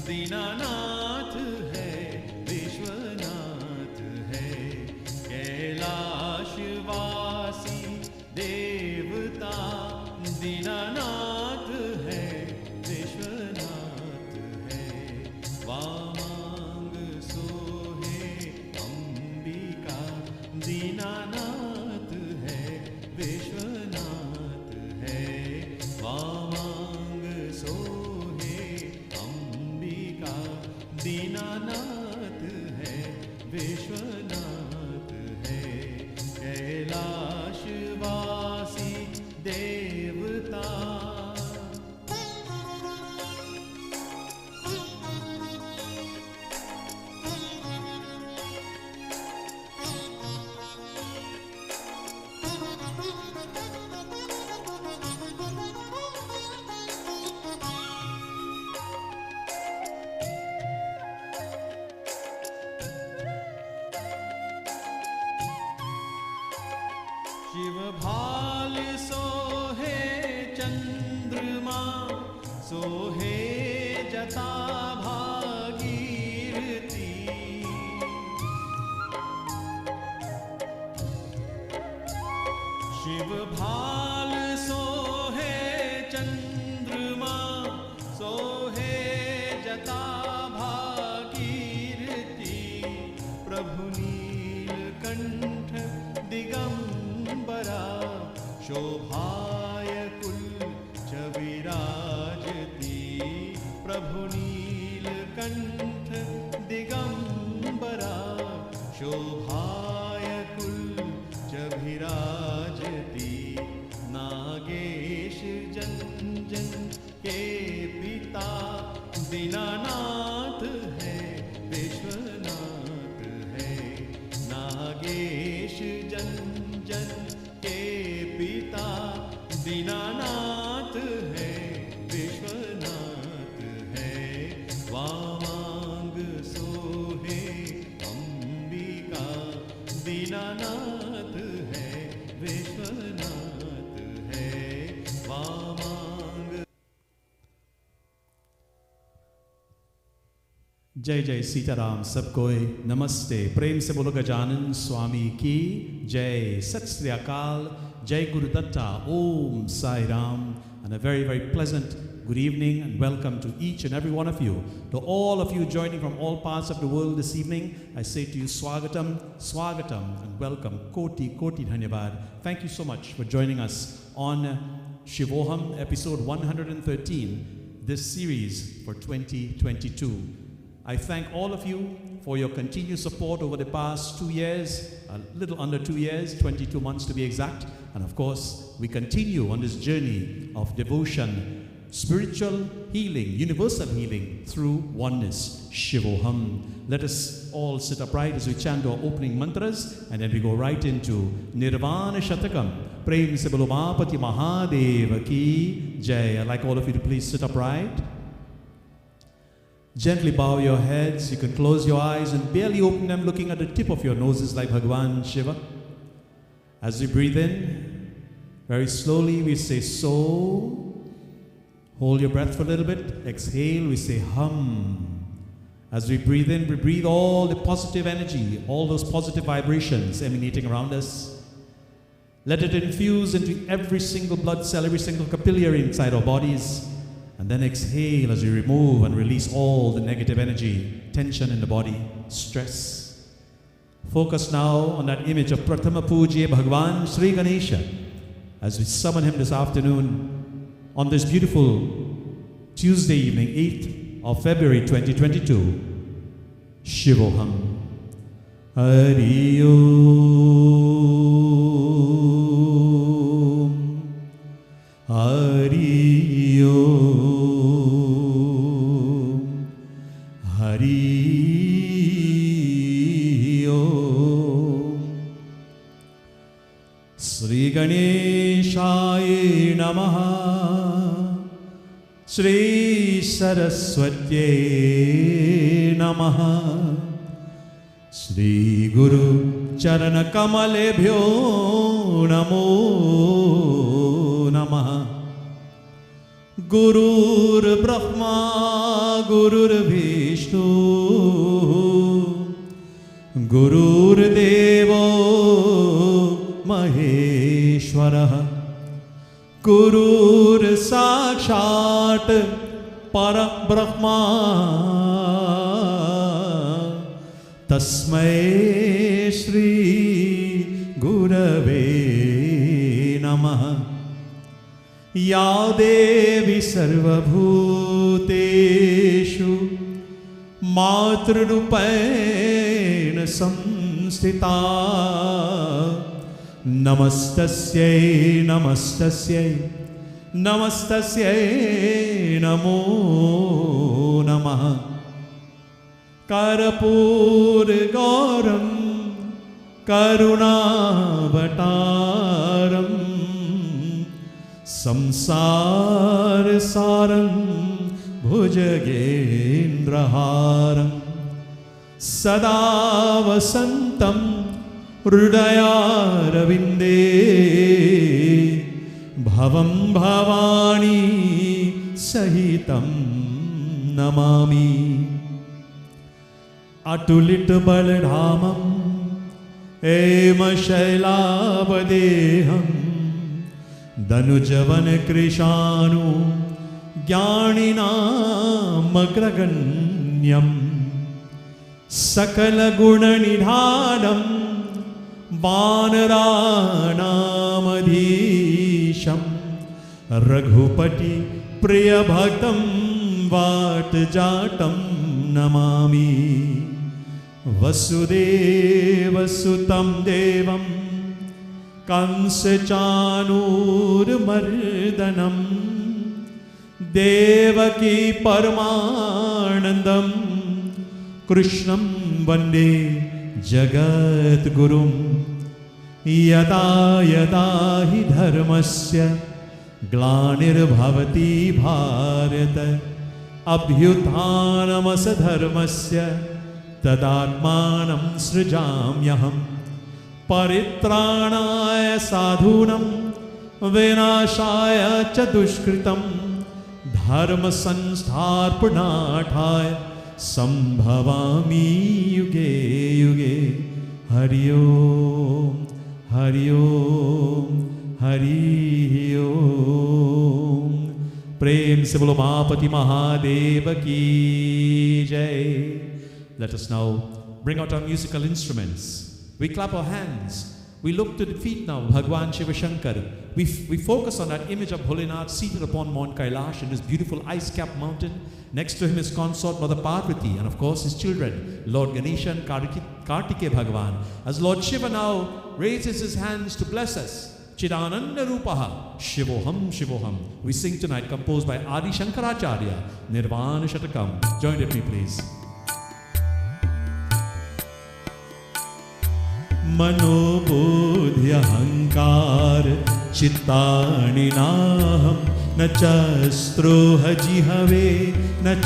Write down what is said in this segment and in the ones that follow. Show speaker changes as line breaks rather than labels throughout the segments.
दीनानाथ है, विश्वनाथ है, कैलाशवासी देवता दीनानाथ है, विश्वनाथ है, वामांग सोहे अंबिका दीनानाथ है, विश्वनाथ है, वामांग सोहे अंबिका दीनानाथ है, विश्वनाथ है, कैलाशवासी देवता। शिव भाल सोहे चंद्रमा, सोहे जटा भागीरथी, शिव भाल सोहे चंद्रमा, सोहे जटा भागीरथी, प्रभु नीलकंठ दिगंबरा, शोभाय कुलच विराजती, प्रभु नीलकंठ दिगंबरा, शोभाय कुलच विराजती, नागेश जन जन के पिता दीनानाथ है, विश्वनाथ है, नागेश जन जन के पिता दीनानाथ है, विश्वनाथ है, वामांग सोहे अंबिका दीनानाथ है, विश्वनाथ है, वामांग।
जय जय सीताराम सबको नमस्ते, प्रेम से बोलो गजानन स्वामी की जय, सत श्री अकाल, जय Gurudatta, Om Sai Ram, and a very, very pleasant good evening and welcome to each and every one of you. To all of you joining from all parts of the world this evening, I say to you Swagatam, Swagatam, and welcome. Koti, Koti Dhanyabad. Thank you so much for joining us on Shivoham, episode 113, this series for 2022. I thank all of you for your continued support over the past 2 years, a little under 2 years, 22 months to be exact. And of course, we continue on this journey of devotion, spiritual healing, universal healing through oneness, Shivoham. Let us all sit upright as we chant our opening mantras, and then we go right into Nirvana Shatakam. Prem se bolo Mahapati Mahadeva ki jai. I'd like all of you to please sit upright. Gently bow your heads. You can close your eyes and barely open them, looking at the tip of your noses like Bhagwan Shiva. As we breathe in, very slowly we say so. Hold your breath for a little bit. Exhale, we say hum. As we breathe in, we breathe all the positive energy, all those positive vibrations emanating around us. Let it infuse into every single blood cell, every single capillary inside our bodies. And then exhale as we remove and release all the negative energy, tension in the body, stress. Focus now on that image of Prathama Pujya Bhagwan Sri Ganesha as we summon him this afternoon on this beautiful Tuesday evening, 8th of February 2022. Shivoham. Hari Om. Hari Om. Hari Om. Sri Ganeshaya Namaha. Shri Saraswatye Namaha. Shri Guru Charana Kamalebhyo Namo Namaha. गुरुर्ब्रह्मा गुरुर्विष्णु गुरुर्देवो महेश्वरः गुरुर्साक्षात् परब्रह्मा तस्मै श्री गुरवे नमः। या देवी सर्वभूतेषु मातृरूपेण संस्थिता नमस्तस्यै नमस्तस्यै नमस्तस्यै नमो नमः। कर्पूरगौरं करुणावतारं संसारसारं भुजगेन्द्रहारं सदा वसन्तं हृदयारविन्दे भवं भवानी सहितं नमामि। अतुलित बलधामं हेमशैलावदेहं धनुजवन कृशानु ज्ञानिनामग्रगण्यं सकलगुणनिधानं वानराणामधीशं रघुपति प्रियभक्तं वातजातं नमामि। वसुदेवसुतं देवं कंसचाणूरमर्दनं देवकी परमानन्दं कृष्णं वन्दे जगद्गुरुं। यदा यदा हि धर्मस्य ग्लानिर्भवति भारत अभ्युत्थानमसधर्मस्य तदात्मानं सृजाम्यहम्। परित्राणाय साधूनां विनाशाय च दुष्कृतं धर्मसंस्थापनार्थाय सम्भवामि युगे युगे। हरि ओम हरि ओम हरि ओम। प्रेम से बोलो महापति महादेव की जय। Let us now bring out our musical instruments. We clap our hands. We look to the feet now, Bhagwan Shiva Shankar. We focus on that image of Bholenath seated upon Mount Kailash in this beautiful ice-capped mountain. Next to him his consort Mother Parvati and of course his children, Lord Ganesha and Kartike Bhagwan. As Lord Shiva now raises his hands to bless us, Chidananda Rupaha, Shivoham, Shivoham. We sing tonight, composed by Adi Shankaracharya, Nirvana Shatakam. Join with me, please. मनोबुद्धि अहंकार चित्तानि नाहं न च स्त्रोह जिहवे न च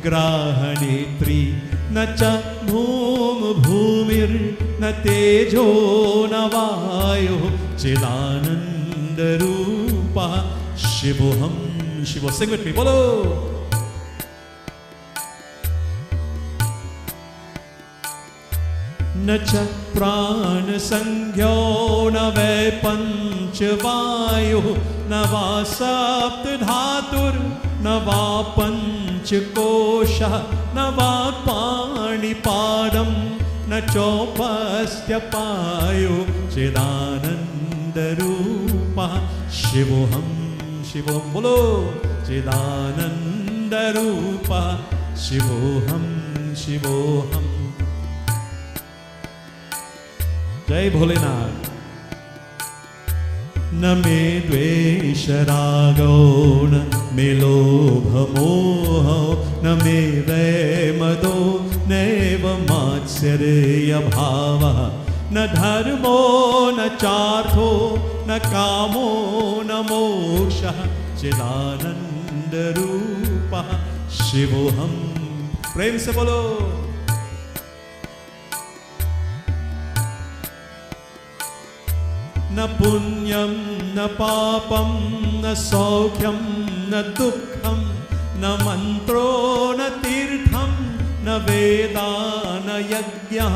ग्राहनेत्री न च भूमिर्न तेजो न वायुः चिदानन्दरूपः शिवोऽहं शिवो। Sing with me, बोलो। न च प्राण संज्ञो न वै पंचवायुः न वा सप्त धातुर् न वा पंचकोशः न वा पाणिपादं न चोपस्थ्यपायो चिदानन्दरूपः शिवोऽहं शिवोऽहं। बोलो चिदानन्दरूपः शिवोऽहं शिवोऽहं। जय भोलेनाथ। न मे द्वेष रागो न मे लोभ मोहो न मे वैमदो नैव मात्सर्य भावः न धर्मो न चार्थो न कामो न मोक्षः चिदानन्दरूपः शिवोऽहं। प्रेम से बोलो। न पुण्यं न पापं न सौख्यं न दुःखं न मन्त्रो न तीर्थं न वेदा न यज्ञः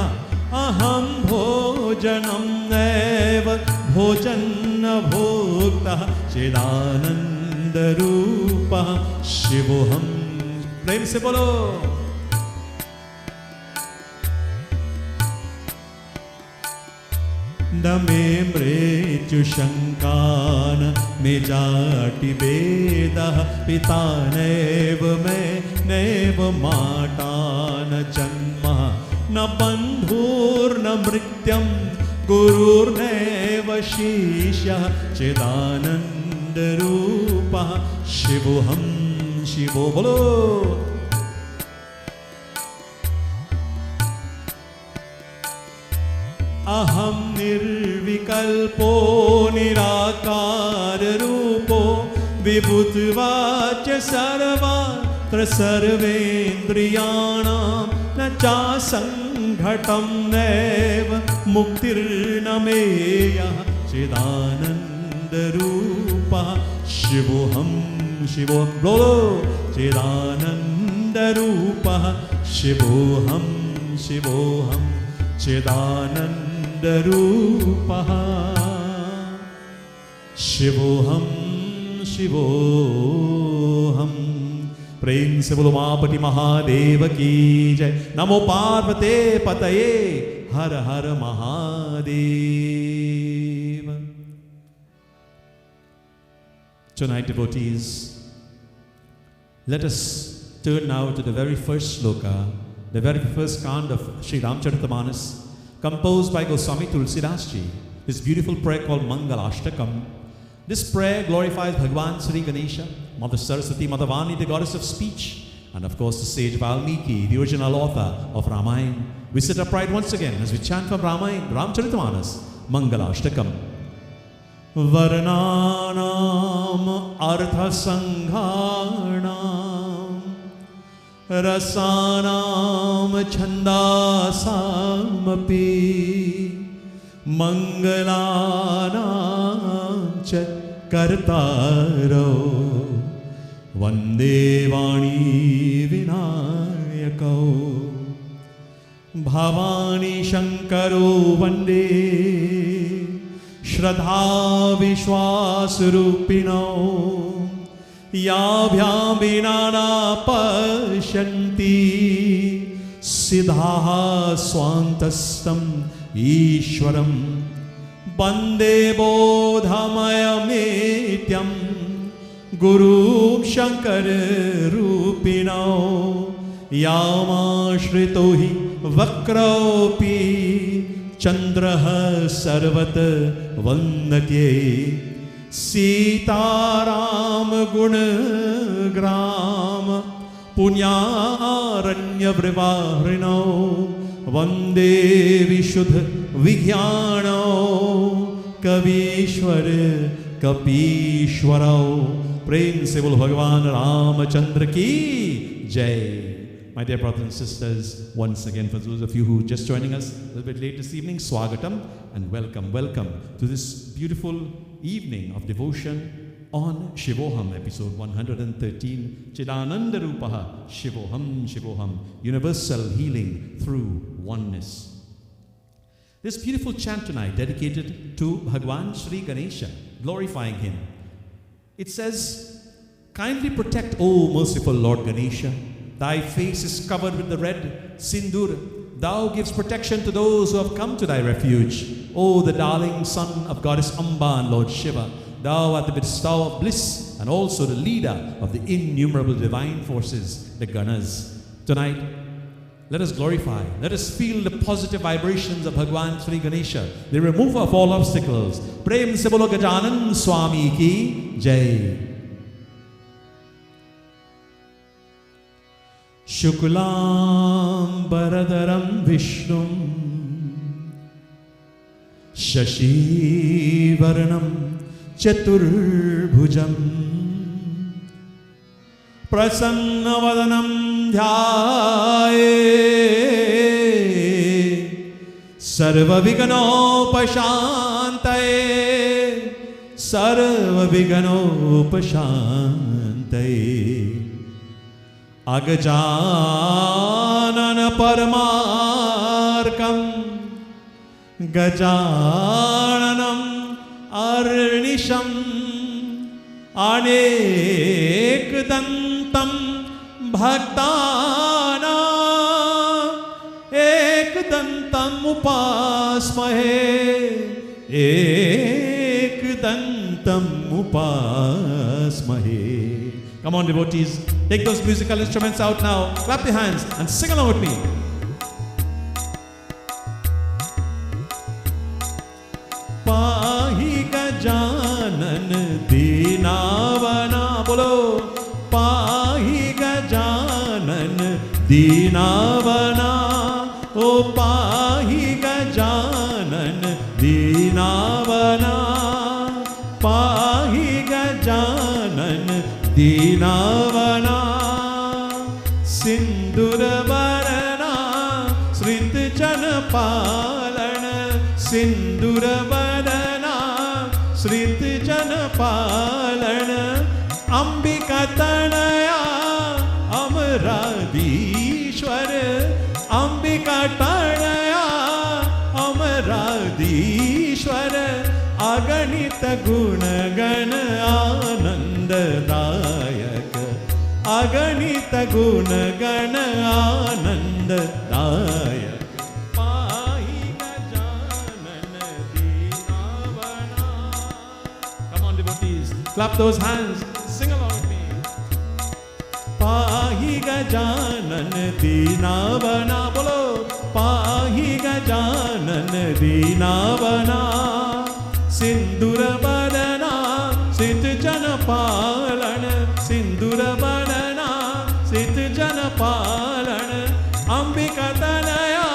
अहं भोजनं नैव भोजन भोक्तः चिदानन्दरूपः शिवोऽहं। प्रेम से बोलो। न मे मृत्युशङ्का न मे जातिभेदः पिता नैव मे नैव माता न जन्म न बन्धुर्न मृत्यं गुरुर्नैव शिष्यः चिदानन्दरूपः शिवोऽहं। शिवो बोलो। अहं निर्विकल्पो निराकार रूपो विभूतिवाच सर्वत्र सर्वेन्द्रियाणां न चासङ्घटं नैव मुक्तिर्न मेयः चिदानन्दरूपः शिवोऽहं। शिवो बोलो। चिदानन्दरूपः शिवोऽहं। शिवोऽहं चिदानन्दरूपः शिवोऽहं। शिवोऽहं। प्रेम से बोलो मापति महादेव की जय। नमो पार्वते पतये हर हर Mahadev. Tonight, devotees, let us turn now to the very first sloka, the very first chant of Sri Ramcharitamanas, composed by Goswami Tulsidas Ji, his beautiful prayer called Mangalashtekam. This prayer glorifies Bhagwan Sri Ganesha, Mother Saraswati, Mother Vani, the goddess of speech, and of course the sage Valmiki, the original author of Ramayana. We sit upright once again as we chant from Ramayana, Ramcharitamanas, Mangalashtekam. Varnanam arthasanghanam rasanam chandasamapi mangalanam cha kartaro vande vani vinayako bhavani shankaro vande श्रद्धा विश्वास रूपिणो याभ्यां विना न पश्यन्ति सिद्धाः स्वान्तस्थम् ईश्वरं वन्दे बोधमयमेत्यं गुरुं शङ्कररूपिणो यामाश्रितो हि वक्रोऽपि चन्द्रः सर्वत वन्दते सीताराम गुणग्राम पुण्यारण्यवृवाहृणो वन्दे विशुद्ध विज्ञानो कवीश्वर कपीश्वरो। प्रेम से बोलो भगवान रामचंद्र की जय। My dear brothers and sisters, once again for those of you who are just joining us a little bit late this evening, Swagatam and welcome to this beautiful evening of devotion on Shivoham, episode 113, Chidananda Rupaha, Shivoham, Shivoham, universal healing through oneness. This beautiful chant tonight dedicated to Bhagwan Sri Ganesha, glorifying him. It says, kindly protect, O merciful Lord Ganesha. Thy face is covered with the red sindur. Thou gives protection to those who have come to thy refuge. O the darling son of goddess Amba and Lord Shiva, thou art the bestower of bliss and also the leader of the innumerable divine forces, the Ganas. Tonight, let us glorify, let us feel the positive vibrations of Bhagwan Sri Ganesha, the remover of all obstacles. Prem se bolo Gajanan Swami ki jai. Shuklam Baradaram Vishnum Shashi Varanam Chaturbhujam Prasannavadanam Dhyaye Sarva Viganopashantaye सर्वविघ्नोपशान्तये अगजानन परमार्कम् गजाननम् अर्निशम् अनेकदन्तं भक्तानां एकदन्तम् उपास्महे एकदन्तम् उपास्महे. Come on, devotees, take those musical instruments out now, clap your hands and sing along with me. Pahi gajanan deenavana, bolo. Pahi gajanan deenavana, oh pahi gajanan deenavana, pahi gajanan deenavana. Sinduravarana srit janapalana, Sinduravarana srit janapalana, Ambika tanaya Amaradishwar, Ambika tanaya Amaradishwar, Aganita gunagana anandadayak, Aganita gunagana anandadayak. Pahi gajanana deenavana. Come on, devotees, clap those hands, sing along with me. Pahi gajanana deenavana, bolo. Pahi gajanana deenavana, Sinduravarana sit janapalana, Sinduravarana sit janapalana, Ambika tanaya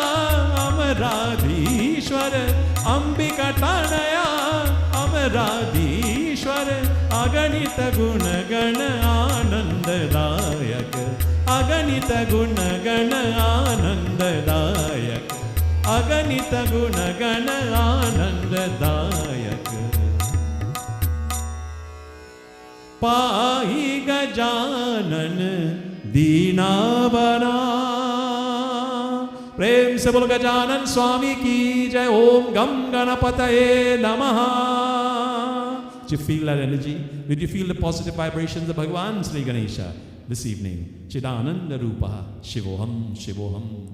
Amaradishwar, Ambika tanaya Amaradishwar, Aganita gunagana anandadayak, Aganita gunagana anandadayak, Aganita gunagana anandadayak. Pahi gajanan deenavana. प्रेम से बोलो गजानन स्वामी की जय. ओम गम गणपतये नमः. Did you feel that energy? Did you feel the positive vibrations of Bhagavan Sri Ganesha this evening? Chidananda Rupa Shivoham Shivoham.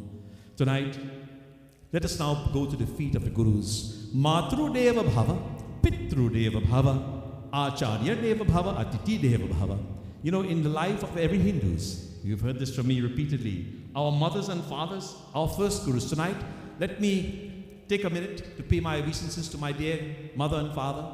Tonight, let us now go to the feet of the Gurus. Matru Deva Bhava, Pitru Deva Bhava, Acharya Deva Bhava, Atiti Deva Bhava. You know, in the life of every Hindus, you've heard this from me repeatedly, our mothers and fathers, our first Gurus. Tonight, let me take a minute to pay my obeisances to my dear mother and father,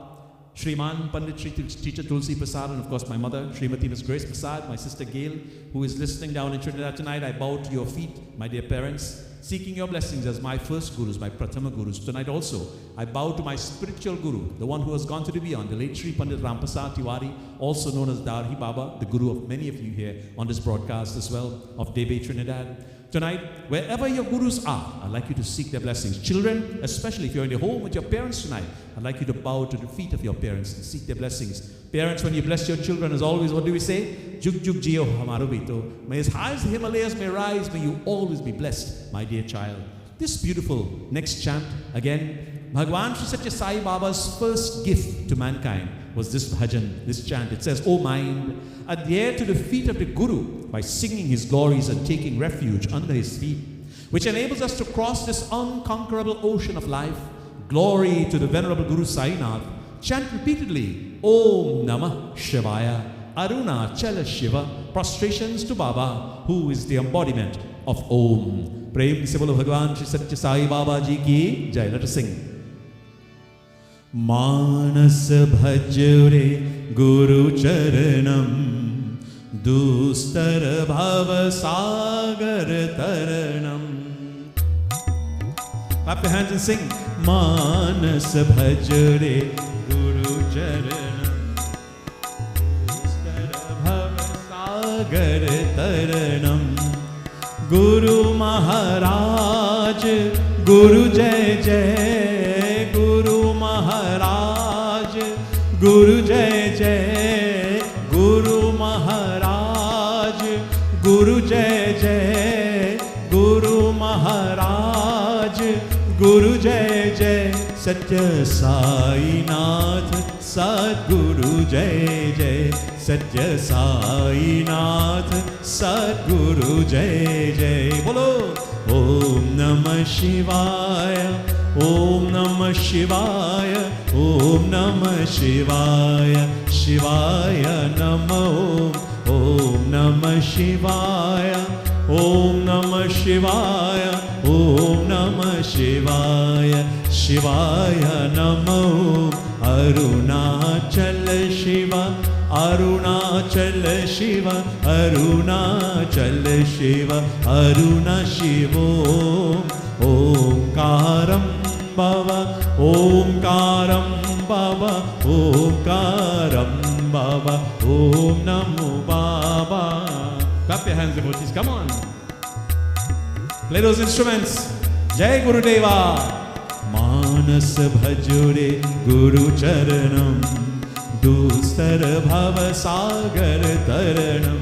Shriman Pandit Shri Teacher Tulsi Persad, and of course my mother, Srimati Miss Grace Persad, my sister Gail, who is listening down in Trinidad tonight. I bow to your feet, my dear parents, seeking your blessings as my first Gurus, my Prathama Gurus. Tonight also, I bow to my spiritual Guru, the one who has gone to the beyond, the late Sri Pandit Rampasad Tiwari, also known as Darhi Baba, the Guru of many of you here on this broadcast as well, of Debe Trinidad. Tonight, wherever your Gurus are, I'd like you to seek their blessings. Children, especially if you're in your home with your parents tonight, I'd like you to bow to the feet of your parents and seek their blessings. Parents, when you bless your children, as always, what do we say? Juk juk jiyo hamaro bito. May as high as the Himalayas may rise, may you always be blessed, my dear child. This beautiful next chant, again, Bhagavan Sri Satya Sai Baba's first gift to mankind was this bhajan, this chant. It says, O mind, adhere to the feet of the Guru by singing his glories and taking refuge under his feet, which enables us to cross this unconquerable ocean of life. Glory to the Venerable Guru Sainath. Chant repeatedly, Om Namah Shivaya, Aruna Chala Shiva, prostrations to Baba, who is the embodiment of Om. Prem se bolo Bhagavan Shri Satya Sai Baba Ji ki Jai. Let us sing. Manas bhajre Guru Charanam, Dustar Bhava Sagar Taranam. Clap your hands and sing. Manas bhajre Guru Charanam, Dustar Bhava Sagar Taranam. Guru Maharaj, Guru Jai Jai, Guru Maharaj, Guru Jai Jai, Guru Maharaj, Guru Jai Jai, Guru Maharaj, Guru Jai Jai, Satya Sai Nath, Sadguru Jai Jai, Satya Sai Nath, Sadguru Jai Jai. Bolo Om Namah Shivaya, Om Namah Shivaya, Om Namah Shivaya, Shivaya Namo, Om Namah Shivaya, Om Namah Shivaya, Om Namah Shivaya, Shivaya Namo, Arunachala Shiva, Arunachala Shiva, Arunachala Shiva, Aruna Shivo, Omkaram Bhava, Omkaram Bhava, Omkaram Bhava, Om Namo Baba. Clap your hands, devotees, come on. Play those instruments. Jai Guru Deva. Manas bhajure Guru Charanam, Dustar Bhava Sagar Taranam.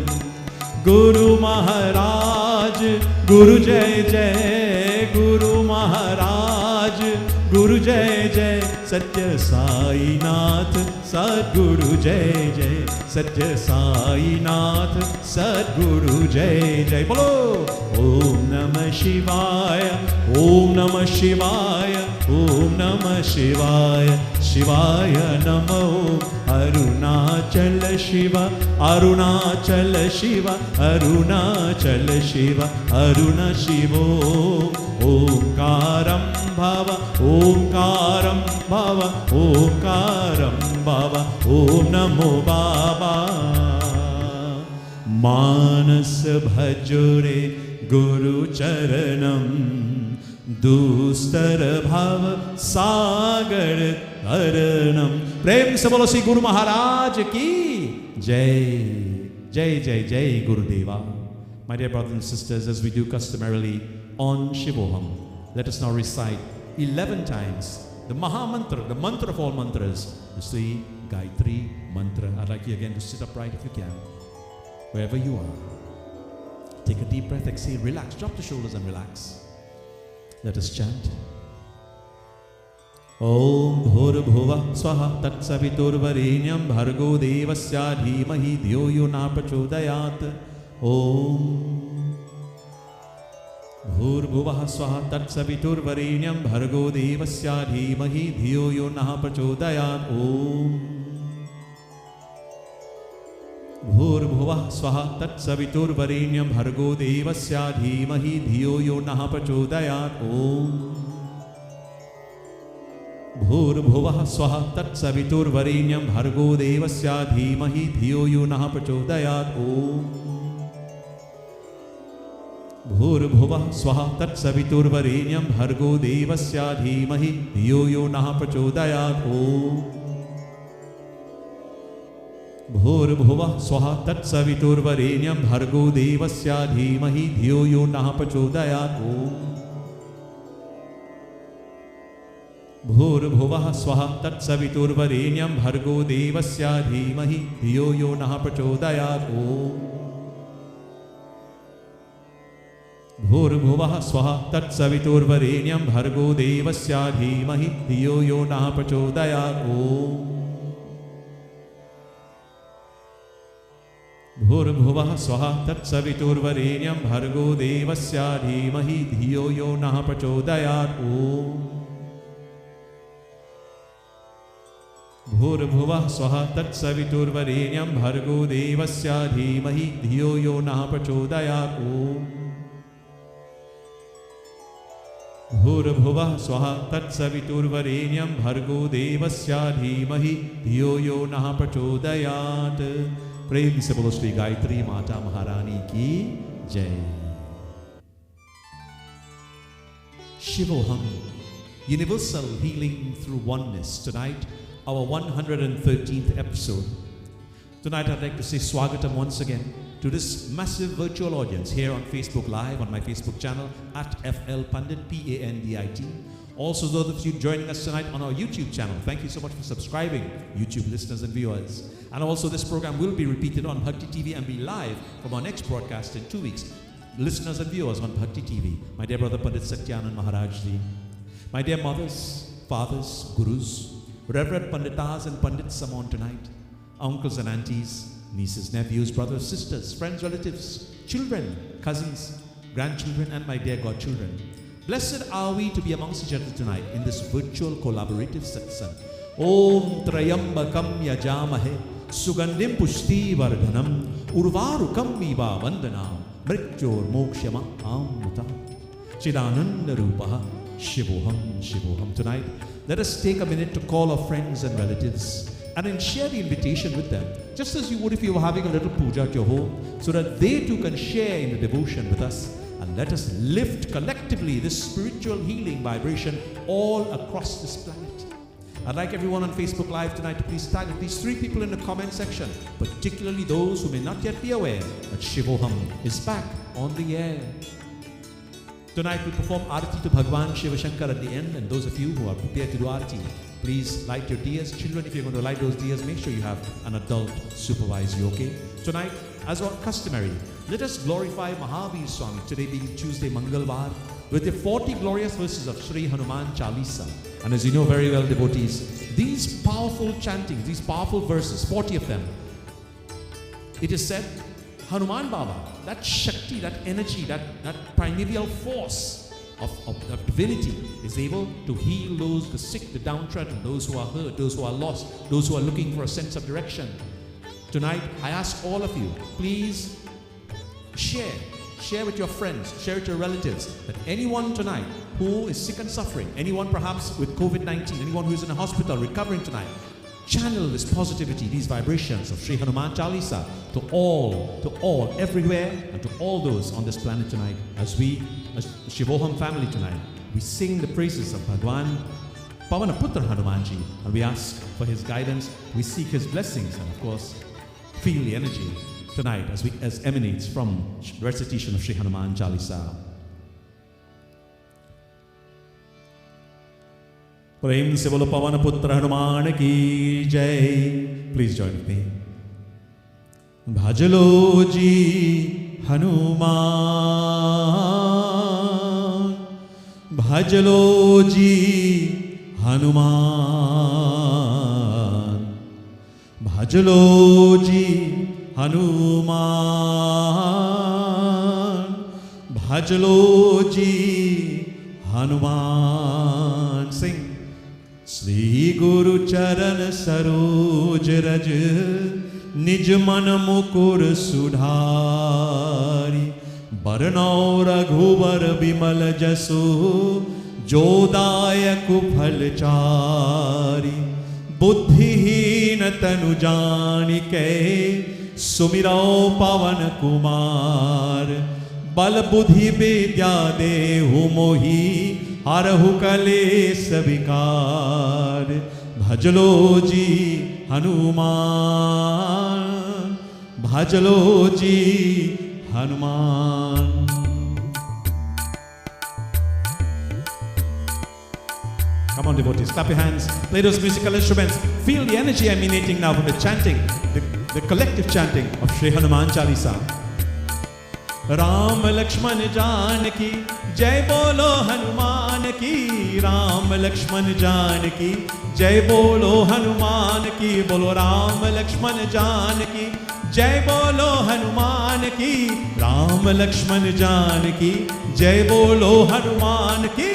Guru Maharaj, Guru Jai Jai, Guru Maharaj, Guru Jai Jai, Satya Sai Nath, Sadguru Jai Jai, Satya Sai Nath, Sadguru Jai Jai. Bolo Om Namah Shivaya, Om Namah Shivaya, Om Namah Shivaya, Shivaya Namo, Arunachala Shiva, Arunachala Shiva, Arunachala Shiva, Aruna Shivo, Omkaram Bhava, Omkaram Bhava, Omkaram Bhava, Om Namo Baba. Manas bhajore Guru Charanam, Dustar Bhava Sagar Taranam. Prem se bolo Sri Guru Maharaj ki Jai. Jai Jai Jai Guru Deva. My dear brothers and sisters, as we do customarily on Shivoham, let us now recite 11 times the Maha mantra, the mantra of all mantras, the Sri Gayatri mantra. I'd like you again to sit upright if you can, wherever you are. Take a deep breath, exhale, relax, drop the shoulders and relax. Let us chant. Om Bhurabhuva Swaha Tatsaviturvarenyam Bhargo Devasya Dhimahi Dhyo Yo Na Prachodayat. Om Bhurabhuva Swaha Tatsaviturvarenyam Bhargo Devasya Dhimahi Dhyo Yo Na Prachodayat. Om Bhurabhuva Swaha Tatsaviturvarenyam Bhargo Devasya Dhimahi Dhyo Yo Na Prachodayat. Om Bhurabhuva Swaha Tatsaviturvarenyam Bhargo Devasya Dhimahi Dhyo Yo Na Prachodayat. Om Bhurabhuva Swaha Tatsaviturvarenyam Bhargo Devasya Dhimahi Dhyo Yo Na Prachodayat. Om Bhurabhuva Swaha Tatsaviturvarenyam Bhargo Devasya Dhimahi Dhyo Yo Na Prachodayat. Om Bhurabhuva Swaha Tatsaviturvarenyam Bhargo Devasya Dhimahi Dhyo Yo Na Prachodayat. Om Bhurabhuva Swaha Tatsaviturvarenyam Bhargo Devasya Dhimahi Dhyo Yo Na Prachodayat. Om Bhurabhuva Swaha Tatsaviturvarenyam Bhargo Devasya Dhimahi Dhyo Yo Na Prachodayat. Om Bhurabhuva Swaha Tatsaviturvarenyam Bhargo Devasya Dhimahi Dhyo Yo Na Prachodayat. Om Bhurabhuva Swaha Tatsaviturvarenyam Bhargo Devasya Dhimahi Dhyo Yo Na Prachodayat. Prem se bolo Shri Gayatri Mata Maharani ki Jai. Shivoham, universal healing through oneness. Tonight, our 113th episode. Tonight I'd like to say Swagatam once again to this massive virtual audience here on Facebook Live, on my Facebook channel at FL Pandit, Pandit. Also, those of you joining us tonight on our YouTube channel, thank you so much for subscribing, YouTube listeners and viewers. And also, this program will be repeated on Bhakti TV and be live from our next broadcast in 2 weeks. Listeners and viewers on Bhakti TV, my dear brother Pandit Satyanand Maharajji, my dear mothers, fathers, gurus, Reverend Panditas and Pandits are on tonight, uncles and aunties, nieces, nephews, brothers, sisters, friends, relatives, children, cousins, grandchildren, and my dear godchildren. Blessed are we to be amongst each other tonight in this virtual collaborative satsang. Om Trayambakam Yajamahe Sugandhim Pushti Vardhanam Urvarukam Viva Vandanam Mrityor Mokshama Amuta Chidananda Rupaha Shivoham Shivoham. Tonight, let us take a minute to call our friends and relatives and then share the invitation with them, just as you would if you were having a little puja at your home, so that they too can share in the devotion with us. And let us lift collectively this spiritual healing vibration all across this planet. I'd like everyone on Facebook Live tonight to please tag at least 3 people in the comment section, particularly those who may not yet be aware that Shivoham is back on the air. Tonight we perform Aarti to Bhagwan Shiva Shankar at the end, and those of you who are prepared to do Aarti, please light your diyas. Children, if you're going to light those diyas, make sure you have an adult supervise you, okay? Tonight, as our customary, let us glorify Mahavir Swami, today being Tuesday Mangalvar, with the 40 glorious verses of Sri Hanuman Chalisa. And as you know very well, devotees, these powerful chantings, these powerful verses, 40 of them, it is said, Hanuman Baba, that Shakti, that energy, that primeval force of divinity is able to heal those, the sick, the downtrodden, those who are hurt, those who are lost, those who are looking for a sense of direction. Tonight, I ask all of you, please share with your friends, share with your relatives, that anyone tonight who is sick and suffering, anyone perhaps with COVID-19, anyone who is in a hospital recovering tonight, channel this positivity, these vibrations of Sri Hanuman Chalisa to all, everywhere, and to all those on this planet tonight. As we, as Shivoham family tonight, we sing the praises of Bhagwan Pavanaputra Hanumanji, and we ask for his guidance, we seek his blessings, and of course, feel the energy tonight as emanates from the recitation of Sri Hanuman Chalisa. Prem se bolo Pavan Putra Hanuman ki jai. Please join with me. Bhajalo ji Hanuman, Bhajalo ji Hanuman, Bhajalo ji Hanuman, Bhajalo ji Hanuman. Sing. Sri Guru Charan Saroj Raj Nij Man Mukur Sudhari Barnau Raghuvar Bimal Jasu Jodayak Phalchari Buddhiheen Tanu Janike Sumirao Pavan Kumar Bal Buddhi Vidya Dehu Mohi Harahu Kalesh Vikar Bhajalo ji Hanuman, Bhajalo ji Hanuman. Come on, devotees, clap your hands, play those musical instruments, feel the energy emanating now from the chanting, the collective chanting of Sri Hanuman Chalisa. Ram Lakshman Janaki Jai Bolo Hanuman ki, Ram Lakshman Janaki Jai Bolo Hanuman ki, Bolo Ram Lakshman Janaki Jai Bolo Hanuman ki, Ram Lakshman Janaki Jai Bolo Hanuman ki.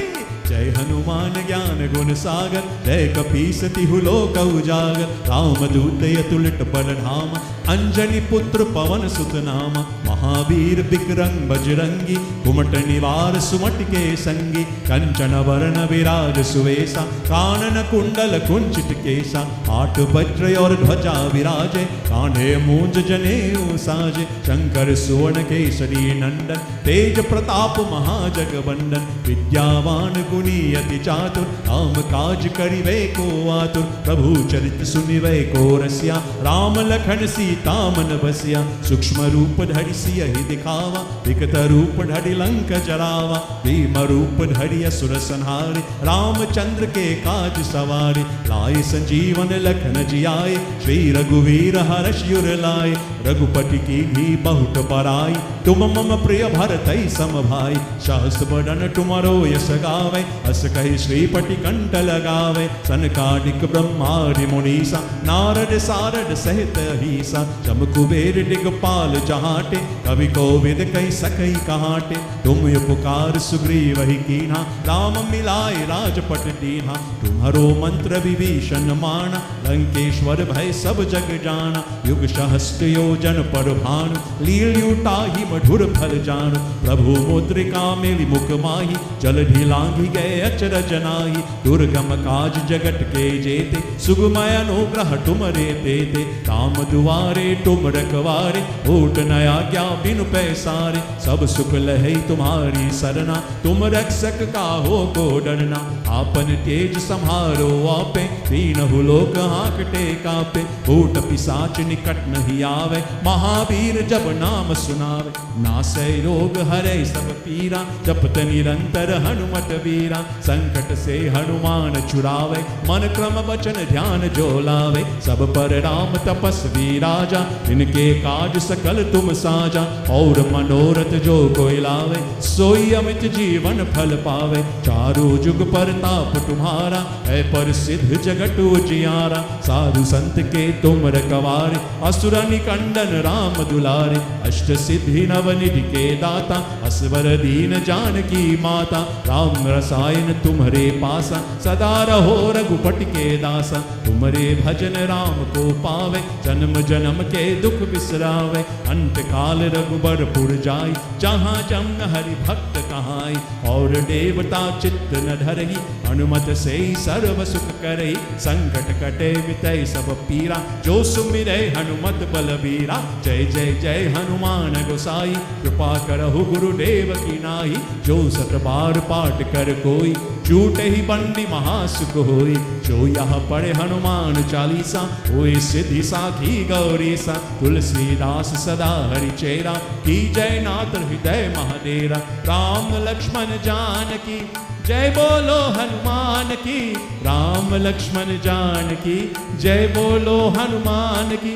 जय हनुमान ज्ञान गुण सागर जय कपीसति हुलोक उजागर रामदूत अतुलित बलधाम अंजनी पुत्र पवन सुत नाम महावीर विक्रम बजरंगी कुमट निवार सुमट के संगी कंचन वरण विराज सुवेशा कानन कुंडल कुंचित केसा आठ वज्र और ध्वजा विराजे कांधे मूंज जनेऊ साजे शंकर सुवर्ण केसरी नंदन तेज प्रताप महाजगवंदन विद्यावान गुणी अति चातुर राम काज करिवे को आतुर प्रभु चरित सुनिवे को रसिया राम लखन सीता सीता मन बसिया सूक्ष्म रूप धरि सियहि दिखावा विकट रूप धरि लंक जरावा भीम रूप धरि असुर संहारे रामचंद्र के काज सवारे लाए संजीवन लखन जियाए श्री रघुवीर हर्षि उर लाए रघुपति की भी बहुत बड़ाई तुम मम प्रिय भरतहि सम भाई सहस बदन तुमरो यश गावे अस कहि श्रीपति कंठ लगावे सनकादिक ब्रह्मादि मुनीसा नारद सारद सहित अहिसा जम कुबेर दिगपाल जहाटे कवि कोविद कहि सकहि कहाटे तुम उपकार सुग्रीव ही कीन्हा राम मिलाए राजपट दीन्हा तुम्हारो मंत्र विभीषण माना लंकेश्वर भय सब जग जाना युग सहस्त्र योजन पर भानु लील्युटाहि मधुर फल जानु प्रभु मुद्रिका मेलि मुख माही जलधि लांघि गए अचरज नाहि दुर्गम काज जगत के जेते सुगमय अनुग्रह तुमरे तेते काम दुआरे तुम रखवारे ऊट न आज्ञा बिनु पैसारे सब सुख लहै तुम्हारी सरना तुम रक्षक काहो को डरना आपन तेज सम्हारो आपे तीनहु लोक हांकते कापे ऊट पिशाच निकट नहीं आवे महावीर जब नाम सुनावे नासै रोग हरै सब पीरा जपत निरंतर हनुमत वीरा संकट से हनुमान छुड़ावे मन क्रम वचन ध्यान जो लावे सब पर राम तपस्वी राजा इनके काज सकल तुम साजा और मनोरथ जो कोई लावे सोई अमित जीवन फल पावे चारों जुग पर ताप तुम्हारा है पर सिद्ध जगत उजियारा साधु संत के तुम रखवारे असुर निकंदन राम दुलारे अष्ट सिद्धि नवनिधि के दाता असवर दीन जानकी माता राम रसायन तुम्हारे पासा सदा रहो रघुपति के दासा तुम्हारे भजन राम को पावे जन्म जन्म के दुख बिसरावे अंत काल रघुबरपुर जाई जहाँ जम हरि भक्त कहाई और देवता चित्त न धरही हनुमत से सर्व सुख करही संकट कटे मिटै सब पीरा जो सुमिरै हनुमत बलबीरा जय जय जय हनुमान गोसाई कृपा करहु गुरुदेव की नाई जो सत बार पाठ कर कोई झूठे ही बंदी महासुख होई जो यह पढ़े हनुमान चालीसा होए सिद्धि साखी गौरीसा तुलसीदास सदा हरि चेरा की जय नाथ हृदय महादेरा राम लक्ष्मण जानकी जय बोलो हनुमान की राम लक्ष्मण जानकी जय बोलो हनुमान की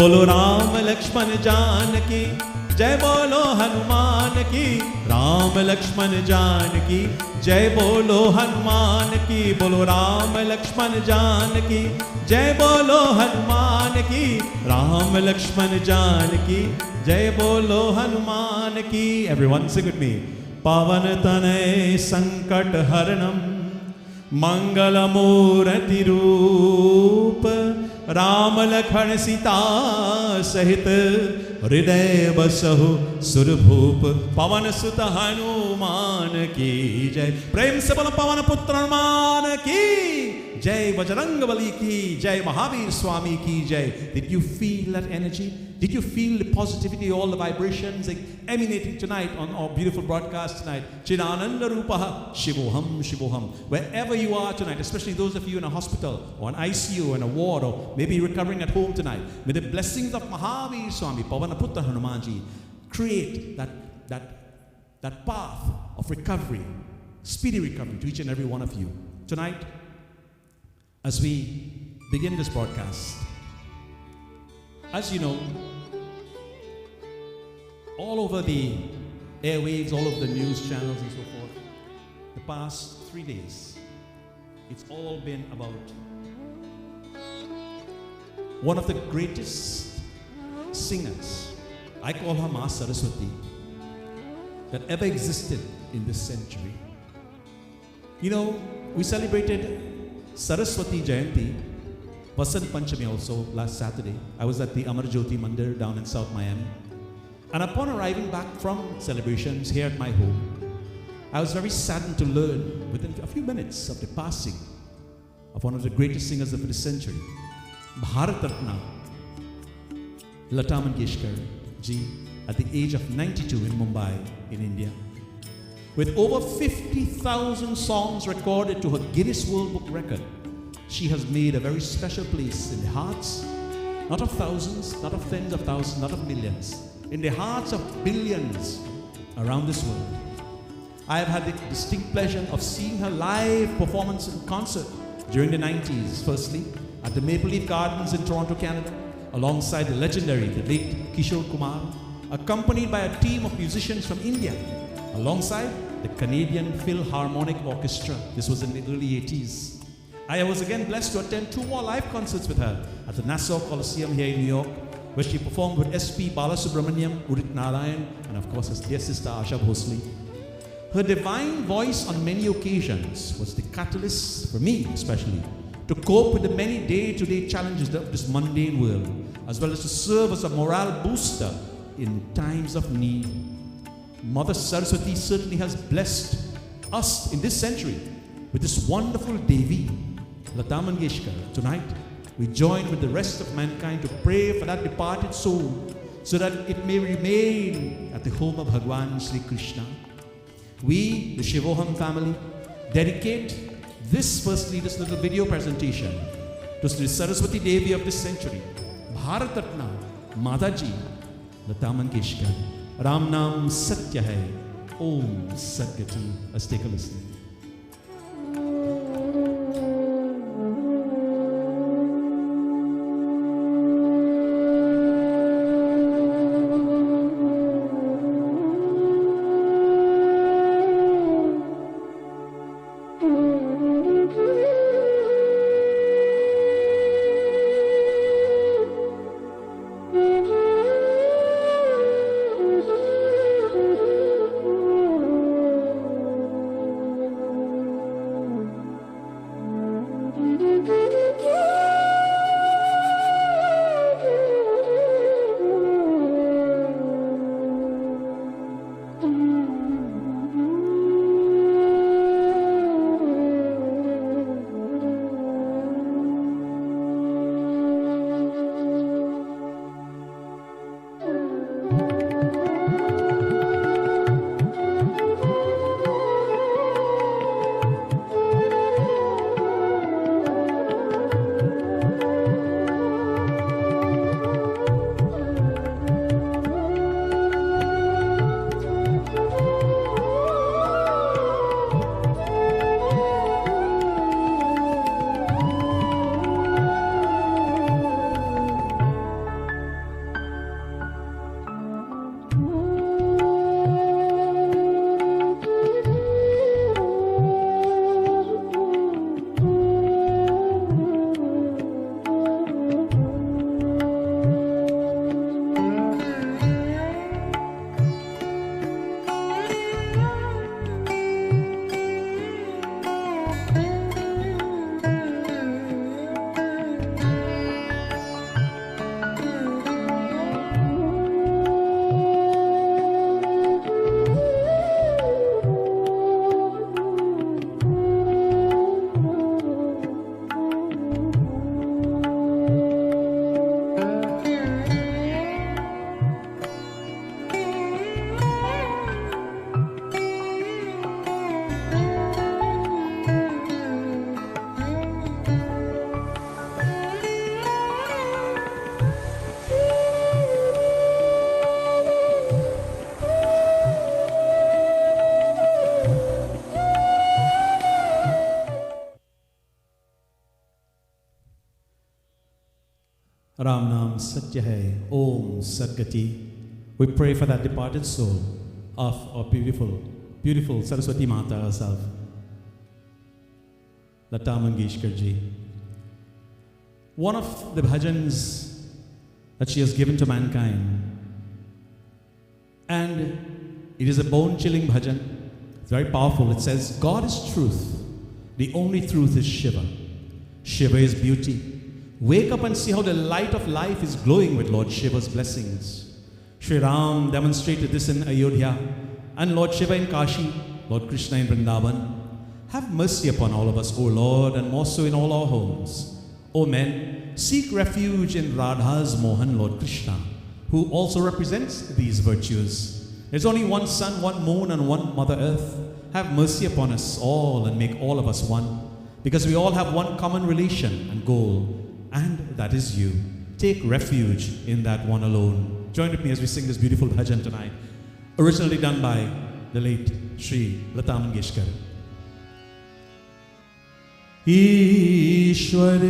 बोलो राम लक्ष्मण जानकी जय बोलो हनुमान की राम लक्ष्मण जानकी जय बोलो हनुमान की बोलो राम लक्ष्मण जानकी जय बोलो हनुमान की राम लक्ष्मण जानकी जय बोलो हनुमान की एवरीवन सिंग विद मी पवन तनय संकट हरणम मंगल मूर्ति रूप राम लखन सीता सहित हृदय बसहु सुरभूप पवन सुत हनुमान की जय प्रेम से बोलो पवन पुत्र हनुमान की जय बजरंगबली की जय महावीर स्वामी की जय Did you feel that energy? Did you feel the positivity, all the vibrations emanating tonight on our beautiful broadcast tonight? Chidananda Rupaha, Shivoham, Shivoham. Wherever you are tonight, especially those of you in a hospital or an ICU, in a ward, or maybe recovering at home tonight, may the blessings of Mahavir Swami, Pavanaputra Hanumanji, create that path of recovery, speedy recovery to each and every one of you. Tonight, as we begin this broadcast, as you know, all over the airwaves, all over the news channels and so forth, the past 3 days, it's all been about one of the greatest singers, I call her Maha Saraswati, that ever existed in this century. You know, we celebrated Saraswati Jayanti, Vasant Panchami also last Saturday. I was at the Amar Jyoti Mandir down in South Miami. And upon arriving back from celebrations here at my home, I was very saddened to learn within a few minutes of the passing of one of the greatest singers of the century, Bharat Ratna, Lata Mangeshkar ji, at the age of 92 in Mumbai, in India. With over 50,000 songs recorded to her Guinness World Book record, she has made a very special place in the hearts not of thousands, not of tens of thousands, not of millions, in the hearts of billions around this world. I have had the distinct pleasure of seeing her live performance in concert during the 90s, firstly at the Maple Leaf Gardens in Toronto, Canada, alongside the legendary, the late Kishore Kumar, accompanied by a team of musicians from India, alongside the Canadian Philharmonic Orchestra. This was in the early 80s. I was again blessed to attend 2 more live concerts with her at the Nassau Coliseum here in New York, where she performed with S.P. Balasubramaniam, Udit Narayan, and of course his dear sister Asha Bhosle. Her divine voice on many occasions was the catalyst, for me especially, to cope with the many day-to-day challenges of this mundane world, as well as to serve as a morale booster in times of need. Mother Saraswati certainly has blessed us in this century with this wonderful Devi, Lata Mangeshkar. Tonight, we join with the rest of mankind to pray for that departed soul so that it may remain at the home of Bhagwan Sri Krishna. We, the Shivoham family, dedicate this little video presentation to Sri Saraswati Devi of this century, Bharat Ratna, Mataji, Lata Mangeshkar. Ram Nam Satya Hai, Om Satgati. Let's take a listen. Ram Nam Satya Hai, Om Sadgati. We pray for that departed soul of our beautiful, beautiful Saraswati Mata herself, Lata Mangeshkar ji. One of the bhajans that she has given to mankind, and it is a bone-chilling bhajan. It's very powerful. It says, God is truth. The only truth is Shiva. Shiva is beauty. Wake up and see how the light of life is glowing with Lord Shiva's blessings. Sri Ram demonstrated this in Ayodhya, and Lord Shiva in Kashi, Lord Krishna in Vrindavan. Have mercy upon all of us, O Lord, and more so in all our homes. O men, seek refuge in Radha's Mohan, Lord Krishna, who also represents these virtues. There's only one sun, one moon, and one Mother Earth. Have mercy upon us all and make all of us one, because we all have one common relation and goal, and that is you. take refuge in that one alone. Join with me as we sing this beautiful bhajan tonight, originally done by the late Sri Lata Mangeshkar. ईश्वर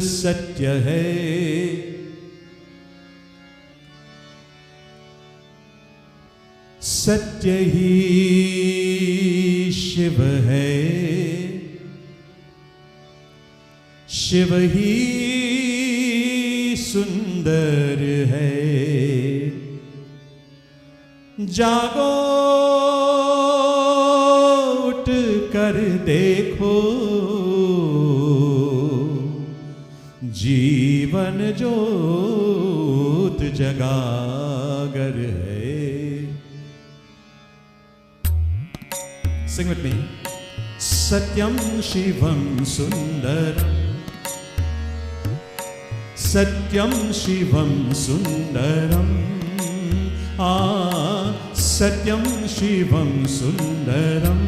सत्य है, सत्य ही शिव है, शिव ही सुंदर है। जागो उठ कर देखो, जीवन ज्योत जगागर है। Sing with me. Satyam Shivam Sundaram, Satyam Shivam Sundaram, Satyam Shivam Sundaram,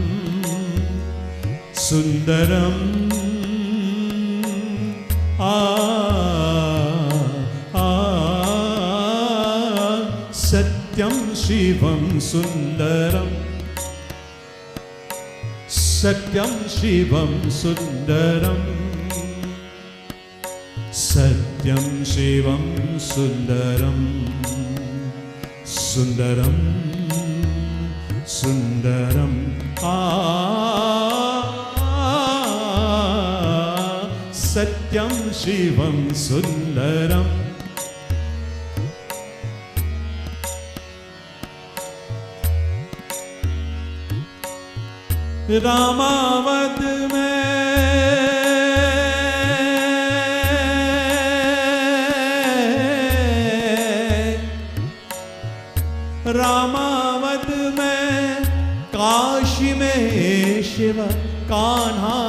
Sundaram, Satyam Shivam Sundaram, Satyam Shivam Sundaram, Satyam Shivam Sundaram, Sundaram, Sundaram, Satyam Shivam Sundaram. Ramawat में काशी में शिव, कान्हा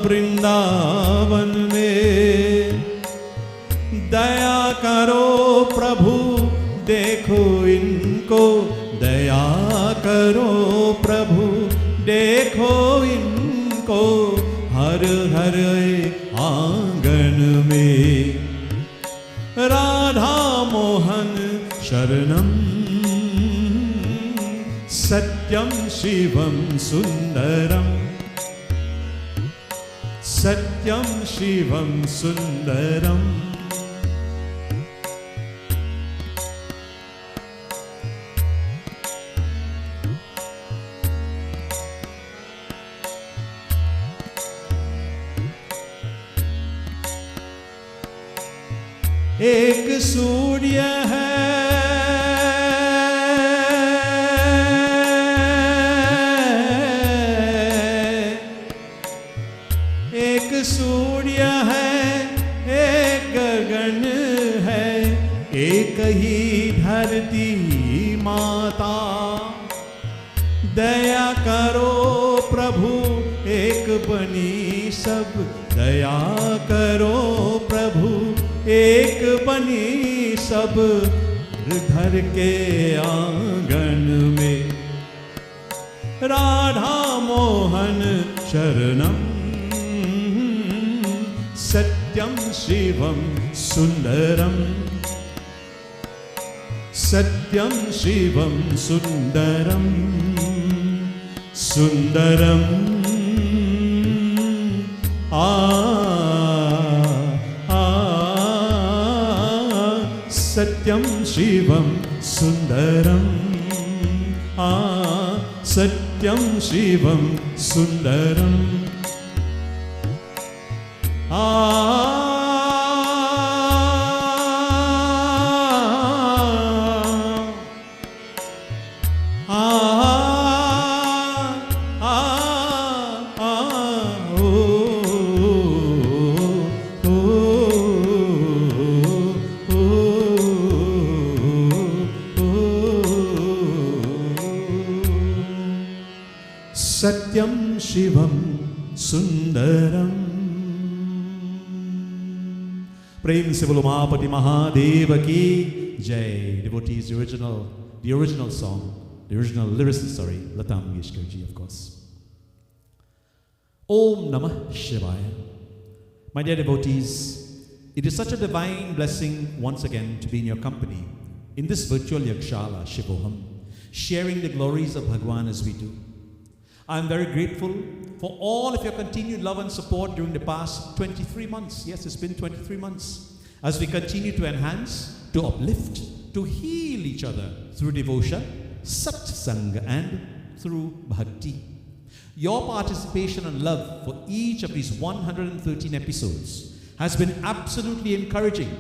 वृंदावन में। दया करो प्रभु देखो इनको, दया करो प्रभु देखो इनको, हर हर आंगन में। राधा मोहन शरणम, सत्यम शिवम सुंदरम, सत्यम शिवम सुंदरम। एक सूर्य है, एक सूर्य है, एक गगन है, एक ही धरती माता। दया करो प्रभु एक बनी सब, दया करो प्रभु एक बनी सब, घर के आंगन में। राधा मोहन शरणम, सत्यम शिवम सुंदरम, सत्यम शिवम सुंदरम, सुंदरम सत्यम शिवम सुंदरम, सत्यम शिवम सुंदरम। सत्यम शिवम सुंदरम। प्रेम से बोलो महापति महादेव की जय। Devotees, the original song, the original lyricist, Lata Mangeshkar ji, of course. Om Namah Shivaya. My dear devotees, It is such a divine blessing once again to be in your company in this virtual Yagshala, Shivoham, sharing the glories of Bhagwan as we do. I am very grateful for all of your continued love and support during the past 23 months. Yes, it's been 23 months. As we continue to enhance, to uplift, to heal each other through devotion, Satsangh, and through bhakti. Your participation and love for each of these 113 episodes has been absolutely encouraging,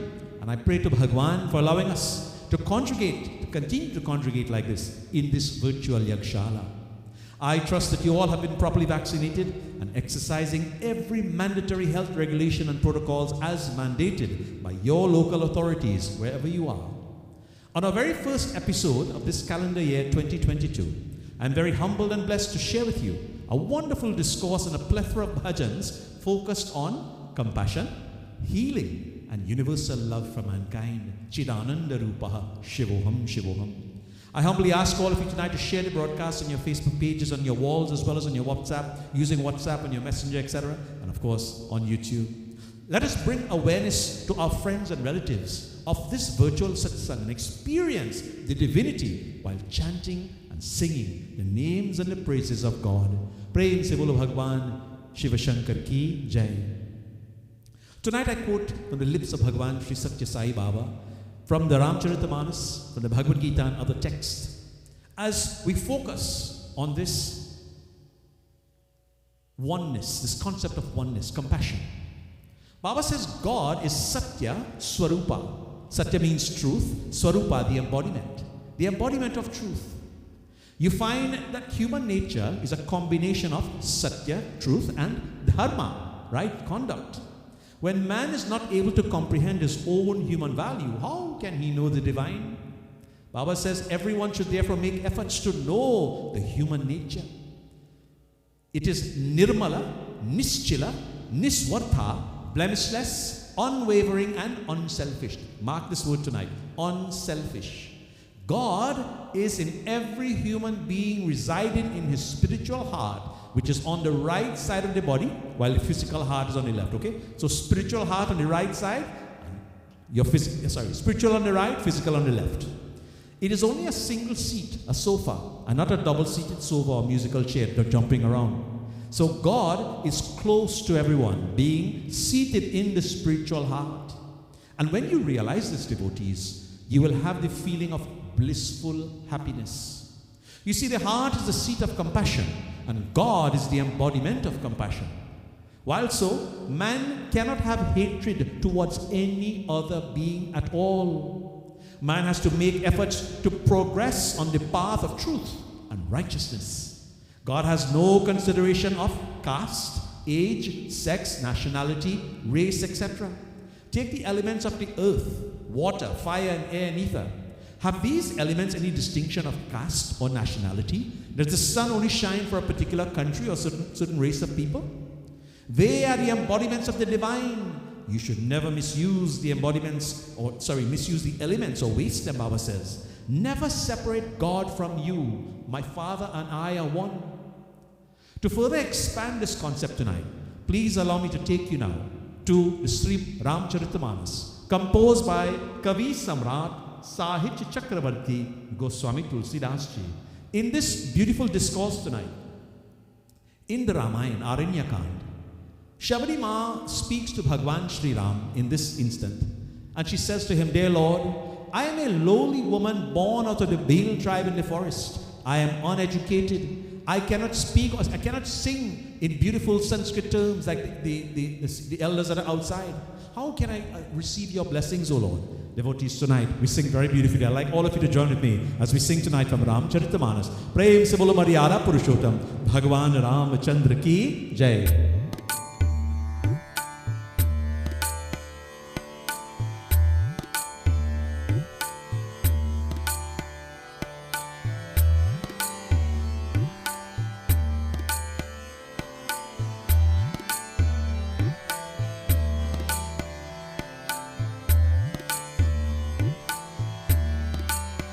and I pray to Bhagwan for allowing us to congregate, to continue to congregate like this in this virtual Yagshala. I trust that you all have been properly vaccinated and exercising every mandatory health regulation and protocols as mandated by your local authorities wherever you are. On our very first episode of this calendar year 2022, I'm very humbled and blessed to share with you a wonderful discourse and a plethora of bhajans focused on compassion, healing, and universal love for mankind. Chidananda Rupaha, Shivoham, Shivoham. I humbly ask all of you tonight to share the broadcast on your Facebook pages, on your walls, as well as on your WhatsApp, using WhatsApp on your Messenger, etc., and of course on YouTube. Let us bring awareness to our friends and relatives of this virtual satsang and experience the divinity while chanting and singing the names and the praises of God. Prem se bolo Bhagwan Shiva Shankar ki Jai. Tonight I quote from the lips of Bhagwan Sri Satya Sai Baba from the Ramcharitamanas, from the Bhagavad Gita and other texts, as we focus on this oneness, this concept of oneness, compassion. Baba says God is Satya Swarupa. Satya means truth, Swarupa, the embodiment of truth. You find that human nature is a combination of Satya, truth, and Dharma, right, conduct. When man is not able to comprehend his own human value, how can he know the divine? Baba says everyone should therefore make efforts to know the human nature. It is Nirmala, Nischila, Niswartha, blemishless, unwavering, and unselfish. Mark this word tonight, unselfish. God is in every human being residing in his spiritual heart, which is on the right side of the body, while the physical heart is on the left, okay? So spiritual heart on the right side, spiritual on the right, physical on the left. It is only a single seat, a sofa, and not a double-seated sofa or musical chair that are jumping around. So God is close to everyone, being seated in the spiritual heart. And when you realize this, devotees, you will have the feeling of blissful happiness. You see, the heart is the seat of compassion, and God is the embodiment of compassion. While so, man cannot have hatred towards any other being at all. Man has to make efforts to progress on the path of truth and righteousness. God has no consideration of caste, age, sex, nationality, race, etc. Take the elements of the earth, water, fire, and air and ether. Have these elements any distinction of caste or nationality? Does the sun only shine for a particular country or certain race of people? They are the embodiments of the divine. You should never misuse the misuse the elements or waste them, Baba says. Never separate God from you. My Father and I are one. To further expand this concept tonight, please allow me to take you now to the Sri Ramcharitamanas, composed by Kavi Samrat Sahitya Chakravarti Goswami Tulsidas Ji. In this beautiful discourse tonight, in the Ramayana, Aranyakand, Shabari Ma speaks to Bhagwan Sri Ram in this instant, and she says to him, "Dear Lord, I am a lowly woman born out of the Bhil tribe in the forest. I am uneducated. I cannot speak or I cannot sing in beautiful Sanskrit terms like the elders that are outside. How can I receive your blessings, O Lord?" Devotees, tonight we sing very beautifully. I'd like all of you to join with me as we sing tonight from Ramcharitamanas. Prem se bolo Maryada Purushottam Bhagwan Ramachandra ki Jai.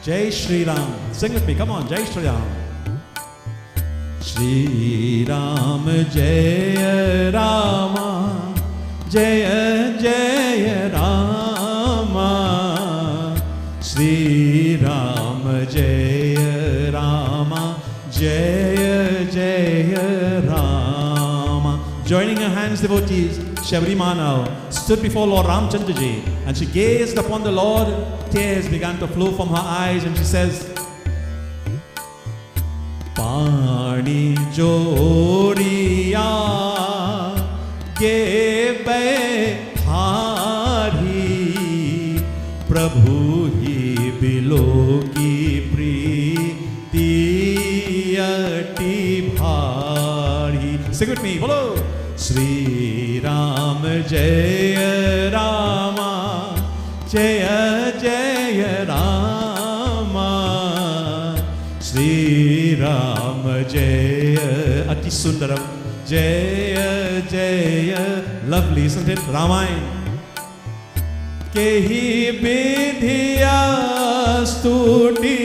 Jai Shri Ram. Sing with me. Come on. Jai Shri Ram. Shri Ram Jaya Rama Jaya Jaya जय Rama, Shri Ram Jai Rama, Jai Jai Rama. Joining her hands, devotees, Shabarima now stood before Lord Ramchandra Ji, and she gazed upon the Lord. Tears began to flow from her eyes, and she says, Pani Joriya Gebe Hari Prabhu hi bilo ki preeti ati bhari. Sing with me, bolo. Shri Ram Jaya Rama, Jaya Jaya Rama, Shri Ram Jaya, Ati Sundaram, Jaya Jaya, lovely, isn't it? Ramayana. Kehi vidhiya stuti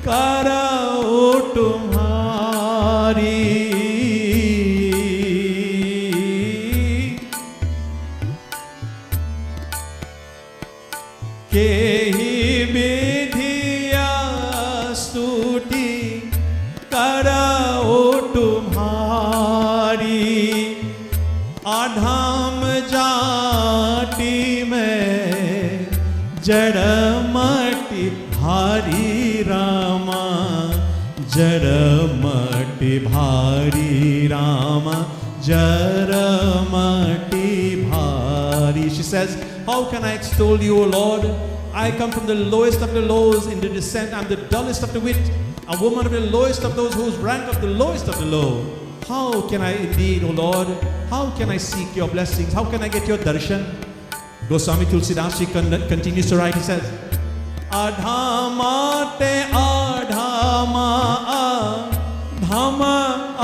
karao tumhari. Kehi vidhiya stuti karao tumhari. Adham jati mein jada mati bhari Rama, jada mati bhari Rama, jada mati bhari. She says, how can I extol you, O Lord? I come from the lowest of the lows in the descent. I'm the dullest of the wit, a woman of the lowest of those whose rank of the lowest of the low. How can I indeed, O Lord, how can I seek your blessings? How can I get your darshan? Goswami Tulsidas Ji continues to write, he says, Adhama te adhama adhama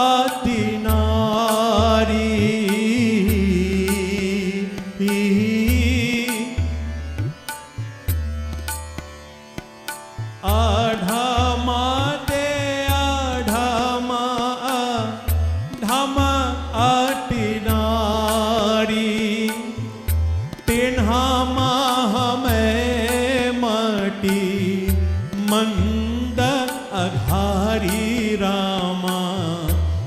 atinari. Adhama te adhama adhama atinari. Tinhama hame mati manda aghari Rama,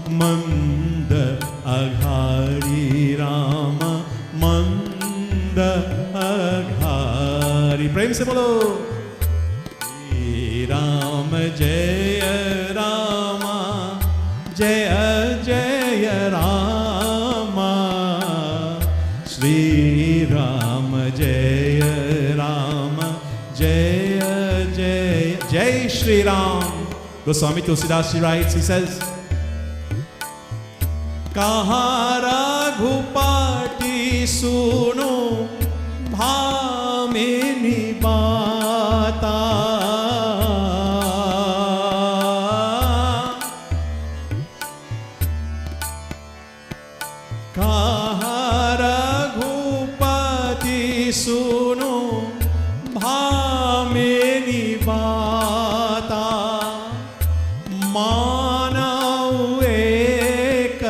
manda aghari Rama, manda aghari. Prem se bolo. Ram Jaya Rama, Jaya Jaya Rama, Shri Ram Jaya Rama, Jaya Jaya Jai Shri Ram. Goswami Tulsidas Ji writes, he says, Kaha Raghupati suno bhamini bata. सुनो भामेनी बाता मानव एक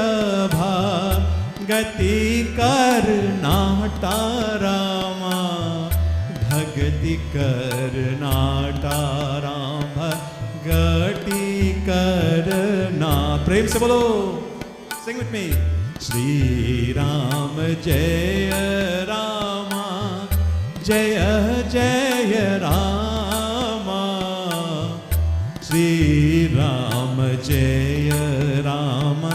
भगति करनाटा रामा, भगति करनाटा राम, भगति करना. प्रेम से बोलो, sing with me. Shri Ram Jaya Rama, Jaya Jaya Rama, Shri Ram Jaya Rama,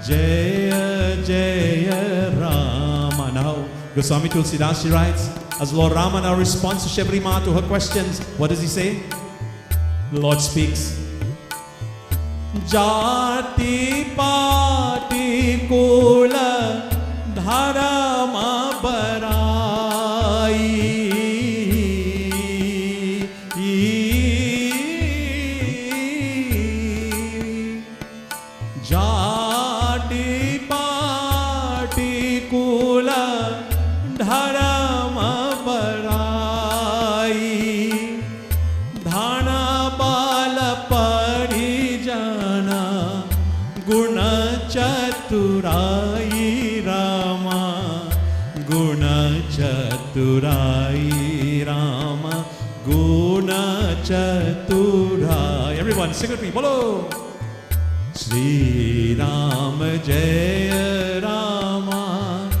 Jaya Jaya Rama. Now, Goswami Tulsidas Ji writes, as Lord Rama now responds to Shabari Ma to her questions, what does he say? The Lord speaks. Jati pati kula dharma barai. Jati pati kula dharma barai. Dhana bala parijana guna chaturai Rama, guna chaturai chaturai Rama Guna chaturai. Everyone sing with me. Bolo. Sri Rama Jaya Rama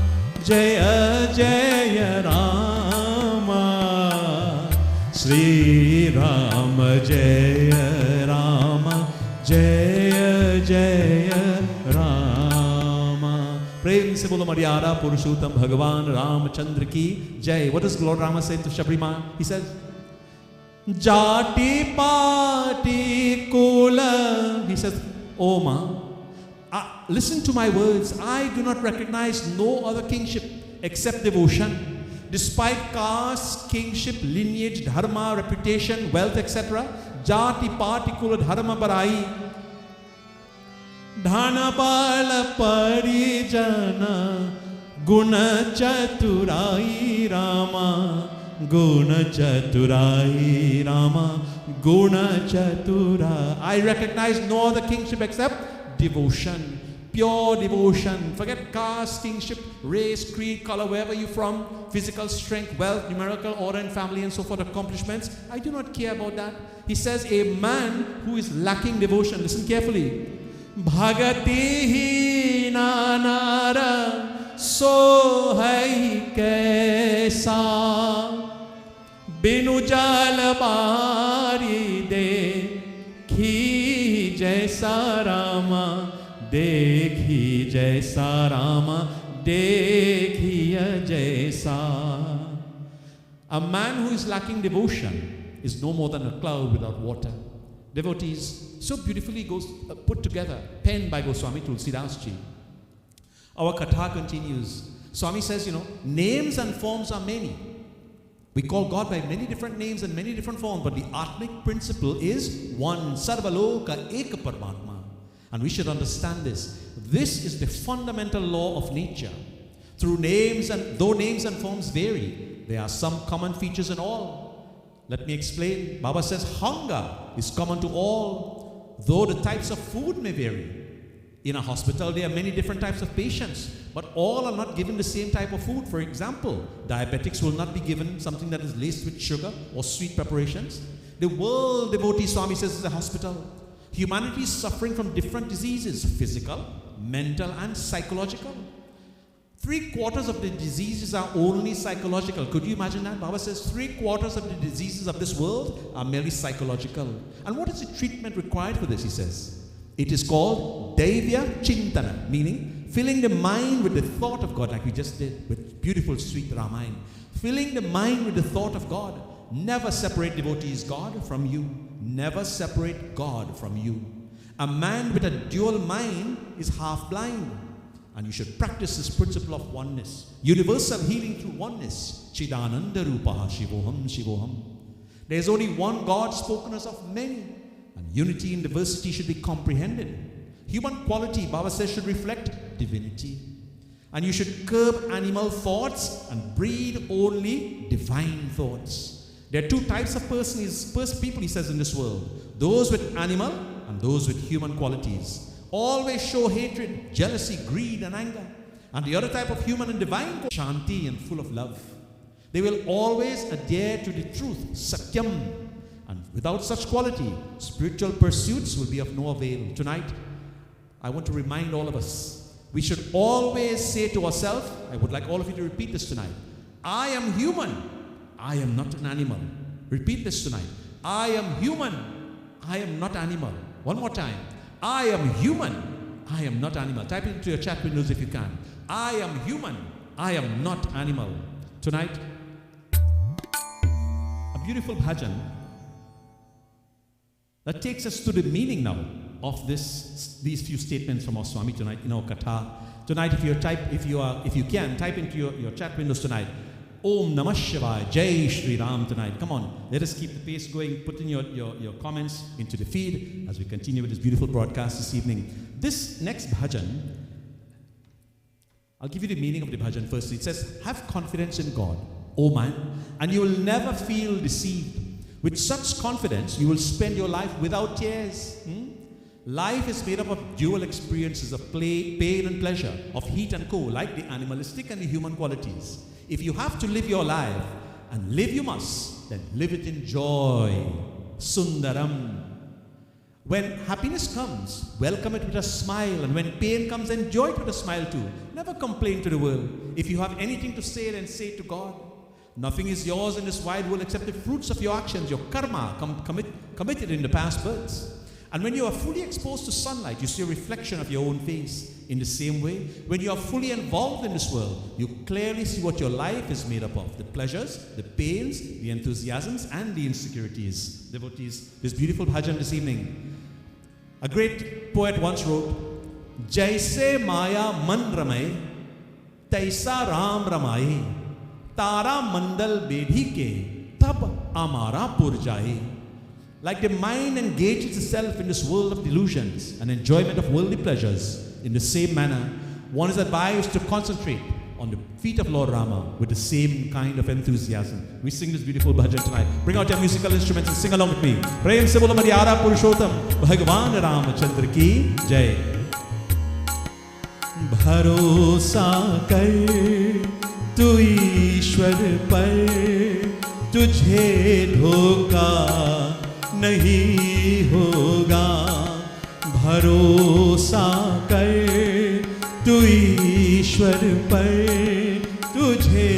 Jaya Jaya Rama Sri Rama Jaya Rama Jaya Jaya Rama. Prem se bolo Maryada Purushottam Bhagavan Ramachandra ki Jai. What does Lord Rama say to Shabri? He says, Jati Pati Kula. He says, O Ma, listen to my words. I do not recognize no other kingship except devotion. Despite caste, kingship, lineage, dharma, reputation, wealth, etc., jati, pati, kula, dharma, barai, dhana, bala, parijana, guna, chaturai, Rama, guna, chaturai, Rama, guna, chatura. I recognize no other kingship except devotion. Pure devotion. Forget caste, kingship, race, creed, color, wherever you're from, physical strength, wealth, numerical order and family and so forth, accomplishments. I do not care about that. He says a man who is lacking devotion, listen carefully. Bhagati hi nanara so hai kaisa binu jal bari dekhi jaisa Rama dekhi jaisa Rama dekhiya jaisa. A man who is lacking devotion is no more than a cloud without water. Devotees, so beautifully goes put together, penned by Goswami Tulsidas Ji. Our Kathaa continues. Swami says, names and forms are many. We call God by many different names and many different forms, but the Atmic principle is one, Sarvaloka Eka Paramatma. And we should understand this. This is the fundamental law of nature. Though names and forms vary, there are some common features in all. Let me explain. Baba says hunger is common to all, though the types of food may vary. In a hospital, there are many different types of patients, but all are not given the same type of food. For example, diabetics will not be given something that is laced with sugar or sweet preparations. The world, devotee Swami says, is a hospital. Humanity is suffering from different diseases, physical, mental, and psychological. 3/4 of the diseases are only psychological. Could you imagine that? Baba says 3/4 of the diseases of this world are merely psychological. And what is the treatment required for this, he says? It is called Daivya Chintana, meaning filling the mind with the thought of God, like we just did with beautiful, sweet Ramayana. Filling the mind with the thought of God. Never separate devotees God from you. Never separate God from you. A man with a dual mind is half blind. And you should practice this principle of oneness. Universal healing through oneness. Chidananda Rupaha Shivoham Shivoham. There is only one God spoken as of many. And unity in diversity should be comprehended. Human quality, Baba says, should reflect divinity. And you should curb animal thoughts and breed only divine thoughts. There are two types of people, he says, in this world. Those with animal and those with human qualities. Always show hatred, jealousy, greed and anger. And the other type of human and divine, shanti and full of love. They will always adhere to the truth, satyam. And without such quality, spiritual pursuits will be of no avail. Tonight, I want to remind all of us, we should always say to ourselves, I would like all of you to repeat this tonight, I am human, I am not an animal. Repeat this tonight. I am human, I am not animal. One more time. I am human, I am not animal. Type it into your chat windows if you can. I am human, I am not animal. Tonight, a beautiful bhajan that takes us to the meaning now of these few statements from our Swami tonight in our Kathaa. Tonight, if you can, type into your chat windows tonight. Om Namah Shivaya, Jai Shri Ram tonight. Come on, let us keep the pace going. Put in your comments into the feed as we continue with this beautiful broadcast this evening. This next bhajan, I'll give you the meaning of the bhajan first. It says, have confidence in God, O man, and you will never feel deceived. With such confidence, you will spend your life without tears. Life is made up of dual experiences of play, pain and pleasure, of heat and cold, like the animalistic and the human qualities. If you have to live your life, and live you must, then live it in joy. Sundaram. When happiness comes, welcome it with a smile. And when pain comes, enjoy it with a smile too. Never complain to the world. If you have anything to say, then say it to God. Nothing is yours in this wide world except the fruits of your actions, your karma, committed in the past births. And when you are fully exposed to sunlight, you see a reflection of your own face. In the same way, when you are fully involved in this world, you clearly see what your life is made up of. The pleasures, the pains, the enthusiasms, and the insecurities. Devotees, this beautiful bhajan this evening. A great poet once wrote, Jaise Maya man ramay, Taisa Ram ramay, Tara mandal bedhi ke, tab amara pur jaye. Like the mind engages itself in this world of delusions and enjoyment of worldly pleasures, in the same manner, one is advised to concentrate on the feet of Lord Rama with the same kind of enthusiasm. We sing this beautiful bhajan tonight. Bring out your musical instruments and sing along with me. Prem se bolo Maryada Purushottam Bhagwan Ramachandra ki Jai. Bharosa kar tu Ishwar par, tujhe dhoka nahi hoga. भरोसा कर तू ईश्वर पर, तुझे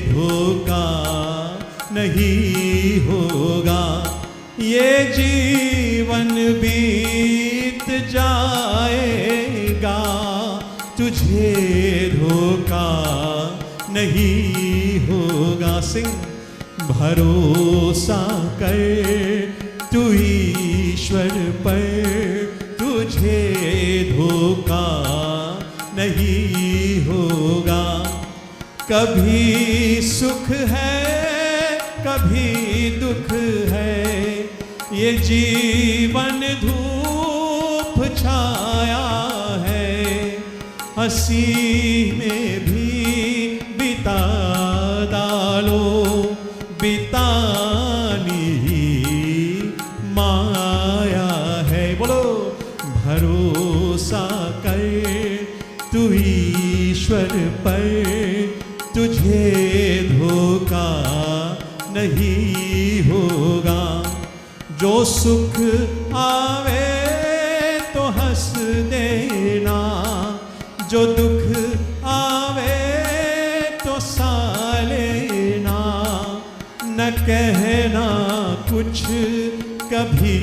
धोखा नहीं होगा. ये जीवन बीत जाएगा, तुझे धोखा नहीं होगा. सिंह भरोसा कर तू ईश्वर पर, तुझे धोखा नहीं होगा. कभी सुख है कभी दुख है, ये जीवन धूप छाया है. हंसी में भी बिता डालो, बितानी ही माया है. बोलो भरोसा कर तू ईश्वर पर, तुझे धोखा नहीं होगा. जो सुख आवे तो हंस देना, जो दुख आवे तो सा लेना. न कहना कुछ कभी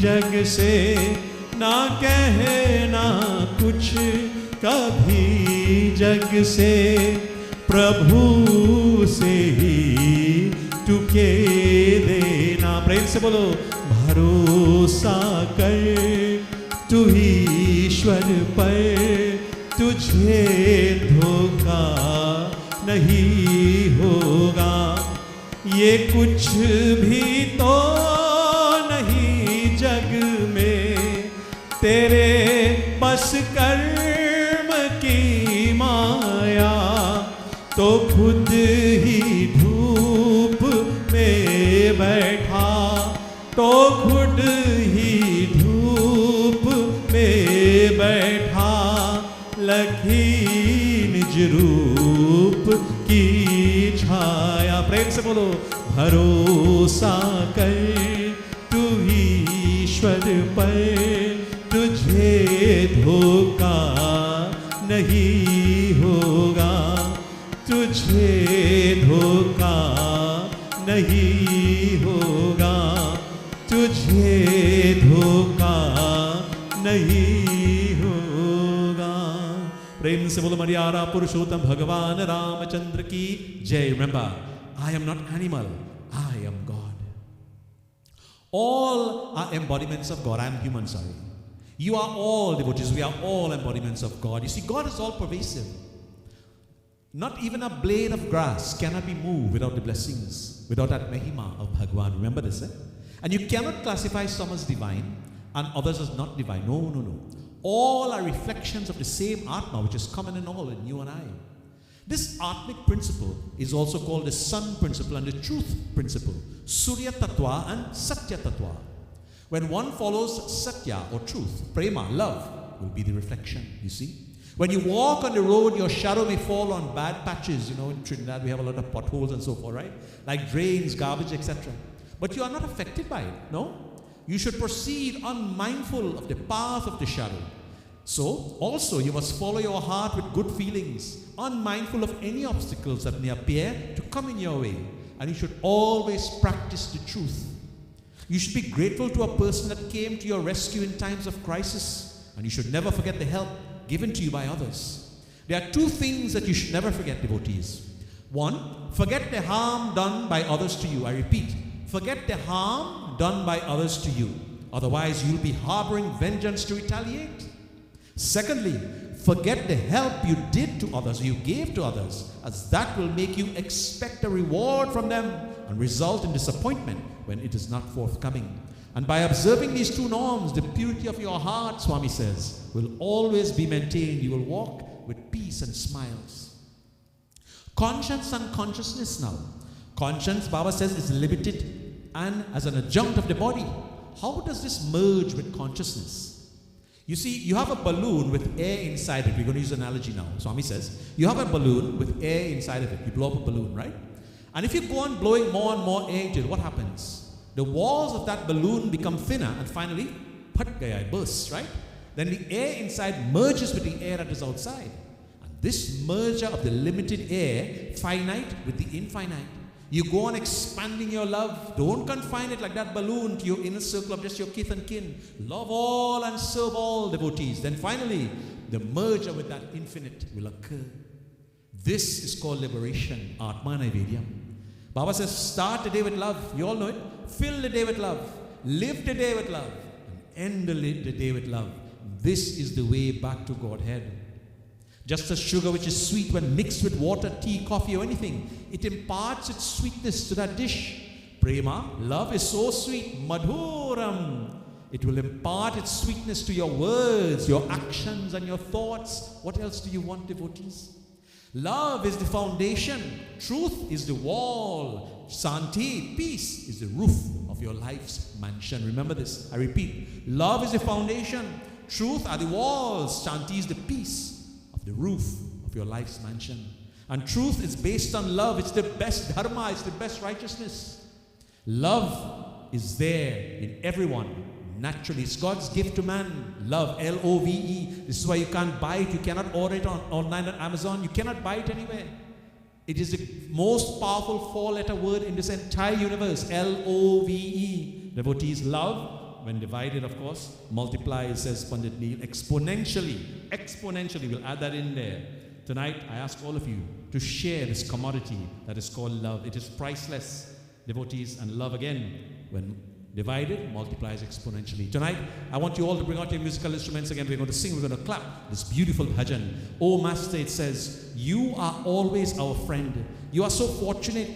जग से, ना कहना कुछ कभी जग से. प्रभु से ही टुके देना. प्रेम से बोलो भरोसा कर तू ईश्वर पर, तुझे धोखा नहीं होगा. ये कुछ भी तो नहीं जग में, तेरे बस कर्म की माया. तो खुद ही धूप में बैठा, तो खुद ही धूप में बैठा. लखी निज रूप की छाया. प्रेम से बोलो भरोसा कर तू ईश्वर पर, तुझे धोखा नहीं होगा. तुझे धोखा नहीं होगा. तुझे धोखा नहीं होगा. प्रेम से बोलो मर्यादा पुरुषोत्तम भगवान रामचंद्र की जय. Remember, I am not animal, I am God. All are embodiments of God. I am human, sorry. You are all devotees. We are all embodiments of God. You see, God is all pervasive. Not even a blade of grass cannot be moved without the blessings, without that mahima of Bhagwan. Remember this, eh? And you cannot classify some as divine and others as not divine. No, no, no. All are reflections of the same Atma, which is common in all, in you and I. This Atmic principle is also called the Sun principle and the Truth principle, Surya Tattva and Satya Tattva. When one follows Satya or truth, prema, love, will be the reflection, you see. When you walk on the road, your shadow may fall on bad patches. You know, in Trinidad we have a lot of potholes and so forth, right? Like drains, garbage, etc. But you are not affected by it, no? You should proceed unmindful of the path of the shadow. So, also you must follow your heart with good feelings, unmindful of any obstacles that may appear to come in your way. And you should always practice the truth. You should be grateful to a person that came to your rescue in times of crisis. And you should never forget the help given to you by others. There are two things that you should never forget, devotees. One, forget the harm done by others to you. I repeat, forget the harm done by others to you. Otherwise, you'll be harboring vengeance to retaliate. Secondly, forget the help you did to others, you gave to others, as that will make you expect a reward from them and result in disappointment when it is not forthcoming. And by observing these two norms, the purity of your heart, Swami says, will always be maintained. You will walk with peace and smiles. Conscience and consciousness now. Conscience, Baba says, is limited and as an adjunct of the body. How does this merge with consciousness? You see, you have a balloon with air inside it. We're going to use an analogy now. Swami says, you have a balloon with air inside of it. You blow up a balloon, right? And if you go on blowing more and more air into it, what happens? The walls of that balloon become thinner and finally, pat gaya, it bursts, right? Then the air inside merges with the air that is outside. And this merger of the limited air, finite with the infinite. You go on expanding your love. Don't confine it like that balloon to your inner circle of just your kith and kin. Love all and serve all devotees. Then finally, the merger with that infinite will occur. This is called liberation, Atma Naivedyam. Baba says, start the day with love. You all know it. Fill the day with love. Live the day with love. And end the day with love. This is the way back to Godhead. Just as sugar, which is sweet when mixed with water, tea, coffee, or anything, it imparts its sweetness to that dish. Prema, love is so sweet, madhuram. It will impart its sweetness to your words, your actions, and your thoughts. What else do you want, devotees? Love is the foundation. Truth is the wall. Santi, peace, is the roof of your life's mansion. Remember this. I repeat. Love is the foundation. Truth are the walls. Shanti is the peace of the roof of your life's mansion. And truth is based on love. It's the best dharma. It's the best righteousness. Love is there in everyone. Naturally, it's God's gift to man. Love, L-O-V-E. This is why you can't buy it. You cannot order it online on Amazon. You cannot buy it anywhere. It is the most powerful four-letter word in this entire universe. L-O-V-E. Devotees, love, when divided, of course, multiplies, says Pandit Neil, exponentially. Exponentially. We'll add that in there. Tonight, I ask all of you to share this commodity that is called love. It is priceless, devotees, and love again, when divided, multiplies exponentially. Tonight, I want you all to bring out your musical instruments again. We're going to sing, we're going to clap this beautiful bhajan. Oh Master, it says, you are always our friend. You are so fortunate,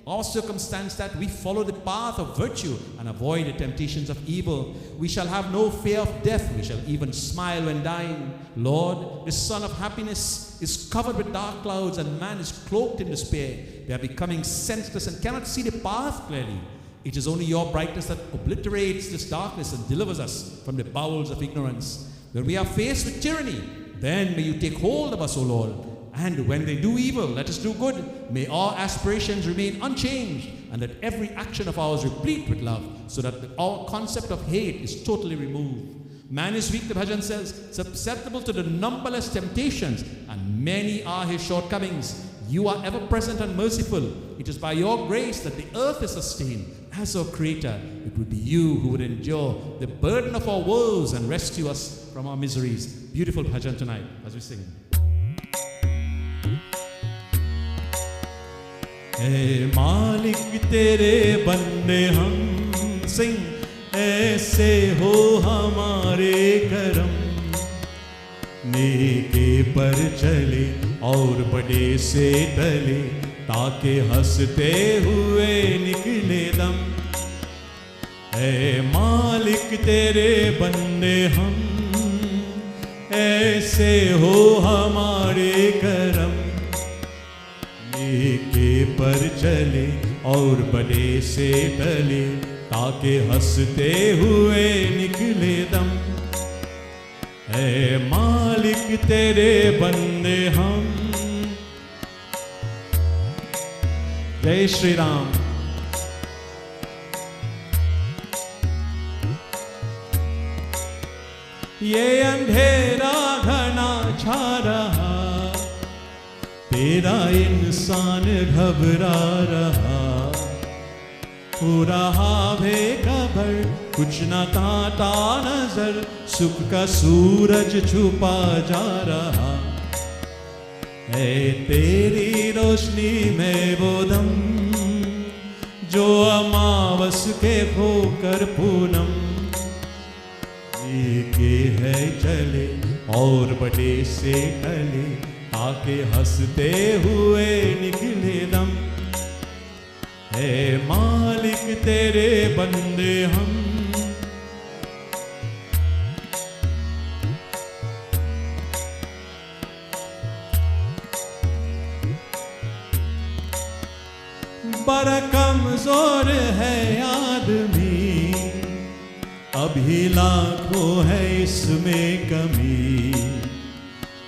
our circumstance, that we follow the path of virtue and avoid the temptations of evil. We shall have no fear of death. We shall even smile when dying. Lord, the sun of happiness is covered with dark clouds and man is cloaked in despair. They are becoming senseless and cannot see the path clearly. It is only your brightness that obliterates this darkness and delivers us from the bowels of ignorance. When we are faced with tyranny, then may you take hold of us, O Lord. And when they do evil, let us do good. May our aspirations remain unchanged, and let every action of ours replete with love, so that our concept of hate is totally removed. Man is weak, the bhajan says, susceptible to the numberless temptations, and many are his shortcomings. You are ever present and merciful. It is by your grace that the earth is sustained. As our creator, it would be you who would endure the burden of our woes and rescue us from our miseries. Beautiful bhajan tonight as we sing.
Hey Malik tere bande hum sing, aise ho hamare karam, नेके पर चले और बड़े से तले, ताके हंसते हुए निकले दम। ऐ मालिक तेरे बंदे हम, ऐसे हो हमारे करम। नेके पर चले और बड़े से तले, ताके हंसते हुए निकले दम।
ऐ मालिक तेरे बंदे हम। जय श्री राम। ये अंधेरा घना छा रहा, तेरा इंसान घबरा रहा, हो रहा बेखबर, कुछ न ताता नजर, सुख का सूरज छुपा जा रहा। है तेरी रोशनी में वो दम, जो अमावस के होकर पूनम, के है चले और बड़े से टले, आके हंसते हुए निकले दम। है मालिक तेरे बंदे हम। बड़ा कमजोर है आदमी, अभी लाखों है इसमें कमी,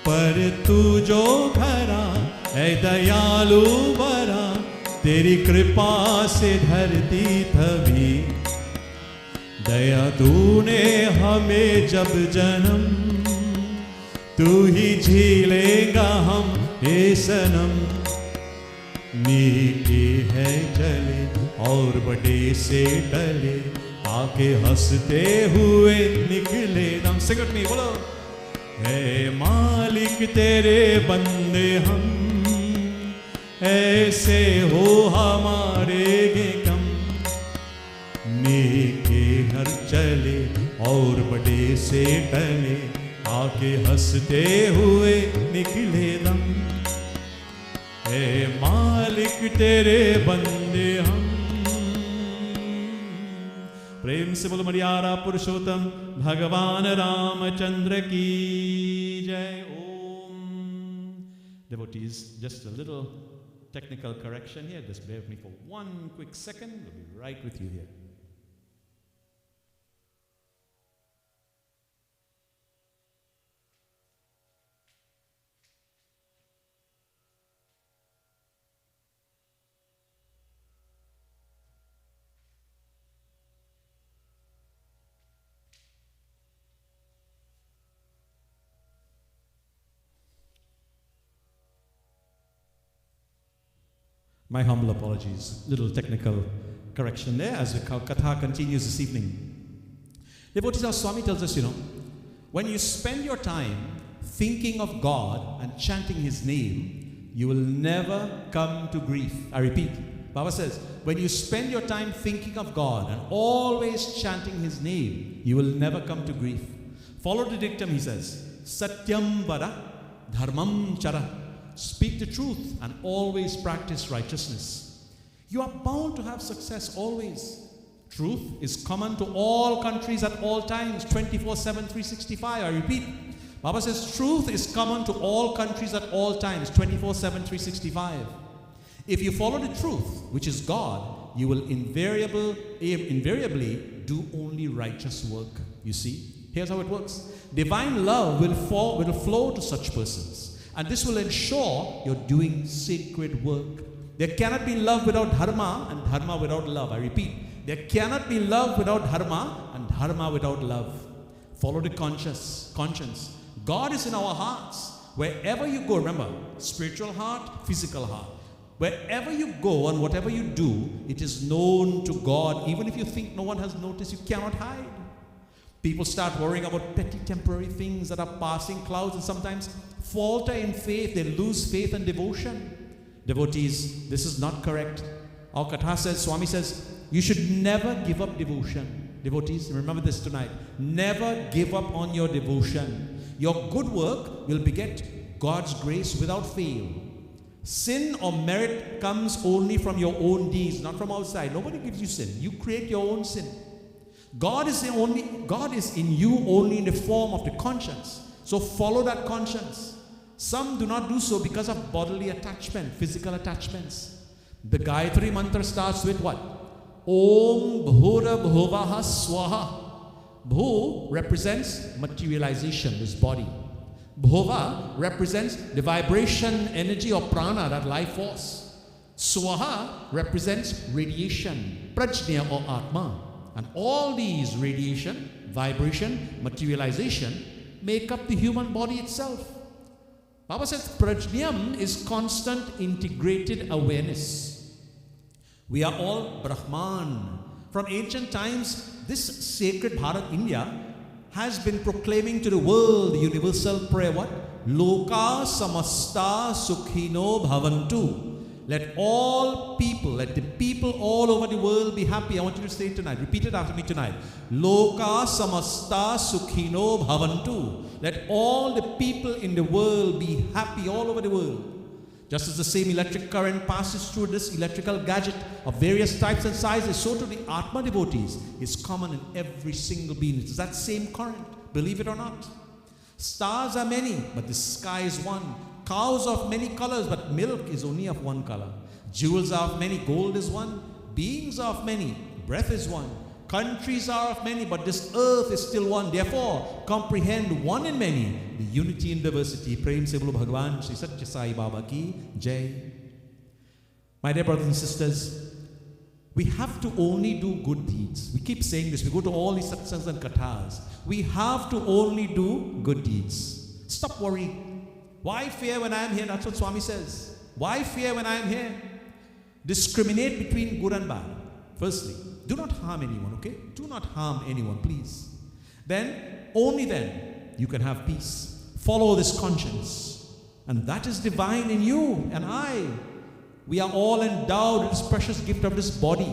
पर तू जो भरा है दयालु बरा, तेरी कृपा से धरती थमी। दया तूने हमें जब जन्म, तू ही झीलेगा हम हे सनम। नीके है चले और बड़े से टले, आके हंसते हुए निकले दम। Sing with me, बोलो। है मालिक तेरे बंदे हम, ऐसे हो हमारे गे कम। नेके घर चले और बड़े से टले, आके हंसते हुए निकले दम। है मालिक तेरे बंदे हम। प्रेम से बोलो मर्यादा पुरुषोत्तम भगवान रामचंद्र की जय। ओम। Devotees, just a little technical correction here. Just bear with me for one quick second. We'll be right with you here. My humble apologies. Little technical correction there as the Kathaa continues this evening. Devotees, our Swami tells us, when you spend your time thinking of God and chanting His name, you will never come to grief. I repeat, Baba says, when you spend your time thinking of God and always chanting His name, you will never come to grief. Follow the dictum, he says, Satyam vada, dharmam chara. Speak the truth and always practice righteousness. You are bound to have success always. Truth is common to all countries at all times, 24/7, 365. I repeat, Baba says truth is common to all countries at all times, 24/7, 365. If you follow the truth, which is God, you will invariably do only righteous work. You see, here's how it works. Divine love will flow to such persons. And this will ensure you're doing sacred work. There cannot be love without dharma, and dharma without love. I repeat, there cannot be love without dharma, and dharma without love. Follow the conscience. God is in our hearts. Wherever you go, remember, spiritual heart, physical heart. Wherever you go and whatever you do, it is known to God. Even if you think no one has noticed, you cannot hide. People start worrying about petty temporary things that are passing clouds and sometimes falter in faith. They lose faith and devotion. Devotees, this is not correct. Our Kathaa says, Swami says, you should never give up devotion. Devotees, remember this tonight. Never give up on your devotion. Your good work will beget God's grace without fail. Sin or merit comes only from your own deeds, not from outside. Nobody gives you sin. You create your own sin. God is in you only in the form of the conscience. So follow that conscience. Some do not do so because of bodily attachment, physical attachments. The Gayatri mantra starts with what? Om Bhura Bhuvaha Swaha.
Bhu represents materialization, this body. Bhova represents the vibration, energy or prana, that life force. Swaha represents radiation, prajna or atma. And all these radiation, vibration, materialization make up the human body itself. Baba says prajnam is constant integrated awareness. We are all Brahman. From ancient times, this sacred Bharat, India, has been proclaiming to the world the universal prayer, what? Loka samasta sukhino bhavantu. Let all people, let the people all over the world be happy. I want you to say it tonight. Repeat it after me tonight. Loka samasta sukhino bhavantu. Let all the people in the world be happy all over the world. Just as the same electric current passes through this electrical gadget of various types and sizes, so to the Atma devotees is common in every single being. It's that same current, believe it or not. Stars are many, but the sky is one. Cows are of many colors, but milk is only of one color. Jewels are of many, gold is one. Beings are of many, breath is one. Countries are of many, but this earth is still one. Therefore, comprehend one in many, the unity in diversity. Prem se bolo Bhagwan Shri Satya Sai Baba ki Jai. My dear brothers and sisters, we have to only do good deeds. We keep saying this. We go to all these Satsanghs and Kathas. We have to only do good deeds. Stop worrying. Why fear when I am here? That's what Swami says. Why fear when I am here? Discriminate between good and bad. Firstly, do not harm anyone, okay? Do not harm anyone, please. Then, only then, you can have peace. Follow this conscience. And that is divine in you and I. We are all endowed with this precious gift of this body,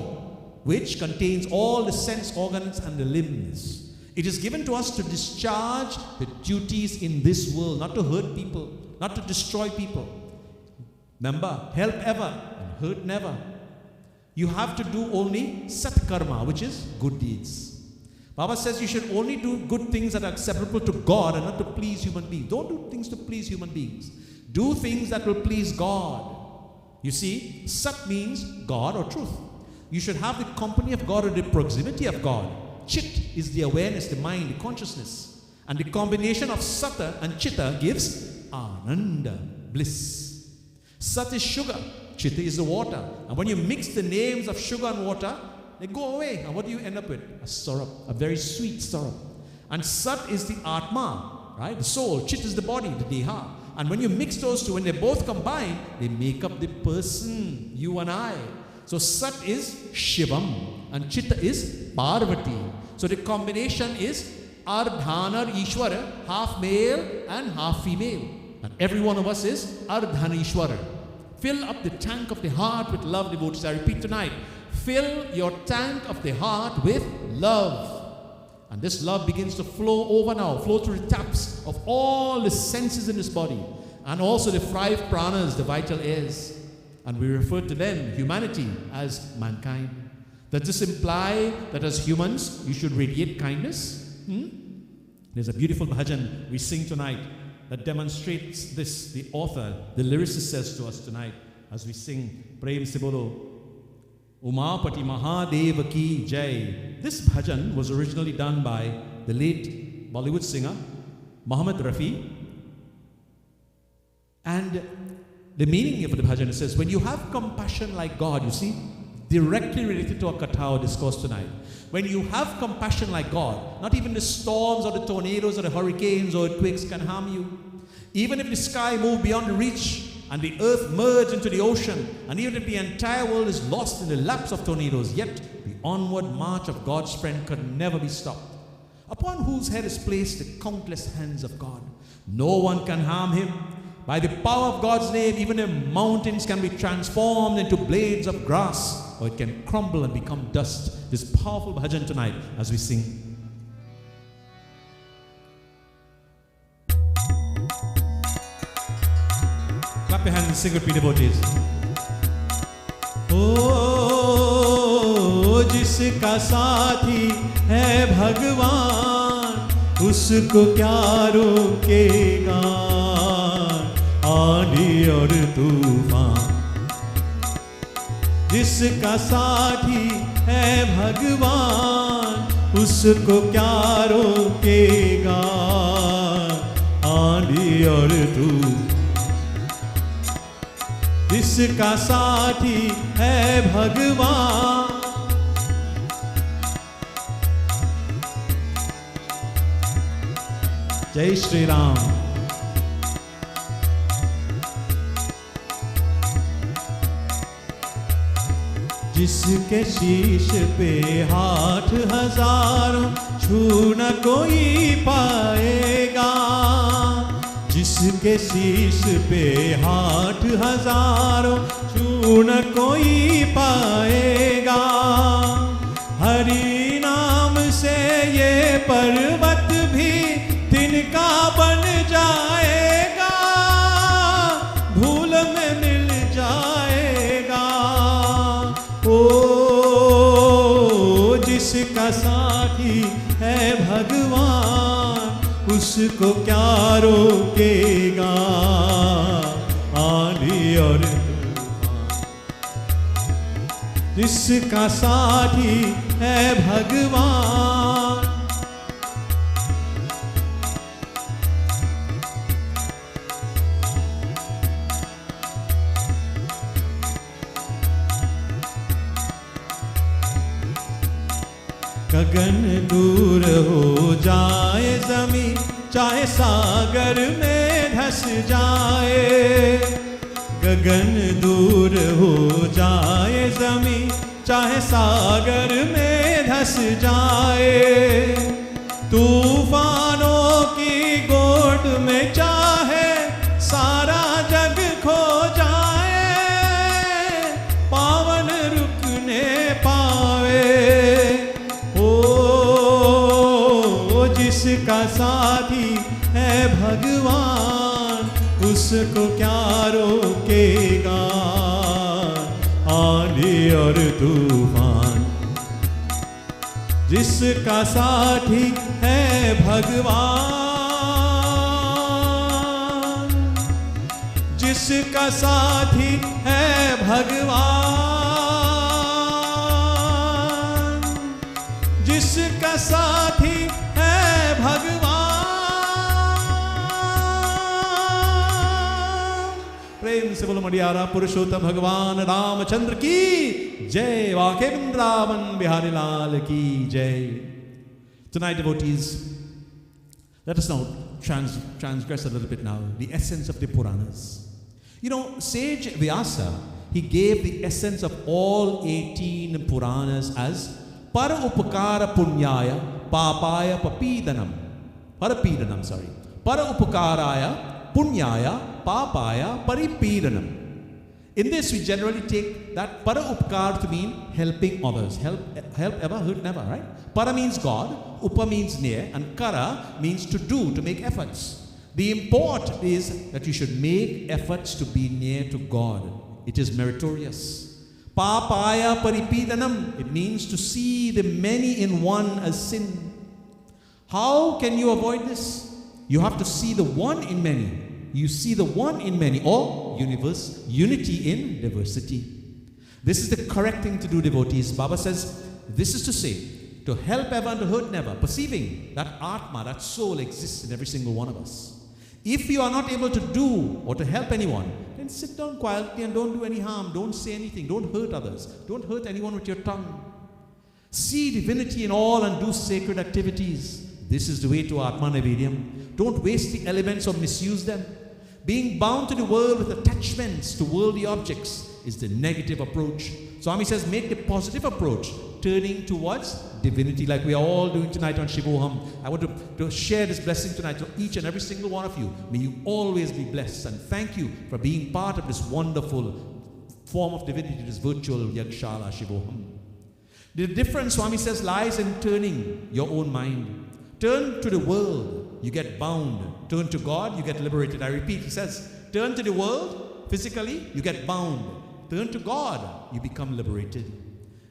which contains all the sense organs and the limbs. It is given to us to discharge the duties in this world, not to hurt people, not to destroy people. Remember, help ever and hurt never. You have to do only sat karma, which is good deeds. Baba says you should only do good things that are acceptable to God and not to please human beings. Don't do things to please human beings. Do things that will please God. You see, sat means God or truth. You should have the company of God or the proximity of God. Chit is the awareness, the mind, the consciousness. And the combination of sata and chitta gives ananda, bliss. Sat is sugar. Chitta is the water. And when you mix the names of sugar and water, they go away. And what do you end up with? A syrup, a very sweet syrup. And Sat is the Atma, right? The soul. Chit is the body, the Deha. And when you mix those two, when they both combine, they make up the person, you and I. So Sat is Shivam and Chitta is Parvati. So the combination is Ardhana Ishwara, half male and half female. And every one of us is Ardhana Ishwara. Fill up the tank of the heart with love, devotees. I repeat tonight, fill your tank of the heart with love. And this love begins to flow over now, flow through the taps of all the senses in this body. And also the 5 pranas, the vital airs. And we refer to them, humanity, as mankind. Does this imply that as humans, you should radiate kindness? There's a beautiful bhajan we sing tonight that demonstrates this. The author, the lyricist says to us tonight as we sing Prem Se Bolo Umapati Mahadeva Ki Jai. This bhajan was originally done by the late Bollywood singer Muhammad Rafi. And the meaning of the bhajan says, when you have compassion like God, you see, directly related to our Kathaa or discourse tonight. When you have compassion like God, not even the storms or the tornadoes or the hurricanes or earthquakes can harm you. Even if the sky moves beyond the reach and the earth merges into the ocean, and even if the entire world is lost in the lapse of tornadoes, yet the onward march of God's friend could never be stopped. Upon whose head is placed the countless hands of God. No one can harm him. By the power of God's name, even the mountains can be transformed into blades of grass, or it can crumble and become dust. This powerful bhajan tonight as we sing. Clap your hands and sing with me, devotees.
ओ जिसका साथी है भगवान, उसको क्या रोकेगा आंधी और तूफान। जिसका साथी है भगवान,
उसको क्या रोकेगा आंधी और तूफान। जिसका साथी है भगवान, जय श्री राम। जिसके शीश पे हाथ हजारों छू न कोई पाएगा, जिसके शीश पे हाथ हजारों छू न कोई पाएगा। हरि नाम से ये पर्वत भी तिनका बन जाएगा, धूल में मिल जाएगा। ओ जिसका साथी है भगवान, उसको क्या रोकेगा आंधी और तूफान। जिसका साथी है भगवान, गगन दूर हो जाए जमीन, चाहे सागर में धस जाए। गगन दूर हो जाए जमीन, चाहे सागर में धस जाए। तूफानों की गोद में चाहे सारा जग खो जाए, पावन रुकने पावे। जिसका साथी है भगवान, उसको क्या रोकेगा आंधी और तूफान। जिसका साथी है भगवान, जिसका साथी है भगवान, जिसका साथी भगवान। प्रेम से बोलो मडियारा पुरुषोत्तम भगवान रामचंद्र की जय। वाके वृंदावन बिहारी लाल की जय। Tonight, devotees, let us now transgress a little bit now the essence of the Puranas. You know, sage Vyasa, he gave the essence of all 18 Puranas as para upakara punyaya papaya papidanam. Parapidanam, sorry. Para upakaraya punyaya papaya paripidanam. In this, we generally take that para upkar to mean helping others. Help ever, hurt never, right? Para means God, upa means near, and kara means to do, to make efforts. The import is that you should make efforts to be near to God. It is meritorious. Papaya paripidanam, it means to see the many in one as sin. How can you avoid this? You have to see the one in many. You see the one in many, or unity in diversity. This is the correct thing to do, devotees. Baba says, this is to say, to help ever and to hurt never, perceiving that Atma, that soul exists in every single one of us. If you are not able to do or to help anyone, then sit down quietly and don't do any harm. Don't say anything. Don't hurt others. Don't hurt anyone with your tongue. See divinity in all and do sacred activities. This is the way to Atma Nivedyam. Don't waste the elements or misuse them. Being bound to the world with attachments to worldly objects is the negative approach. Swami says, make the positive approach, turning towards divinity, like we are all doing tonight on Shivoham. I want to share this blessing tonight to each and every single one of you. May you always be blessed, and thank you for being part of this wonderful form of divinity, this virtual Yagshala Shivoham. The difference, Swami says, lies in turning your own mind. Turn to the world, you get bound. Turn to God, you get liberated. I repeat, he says, turn to the world, physically, you get bound. Turn to God, you become liberated.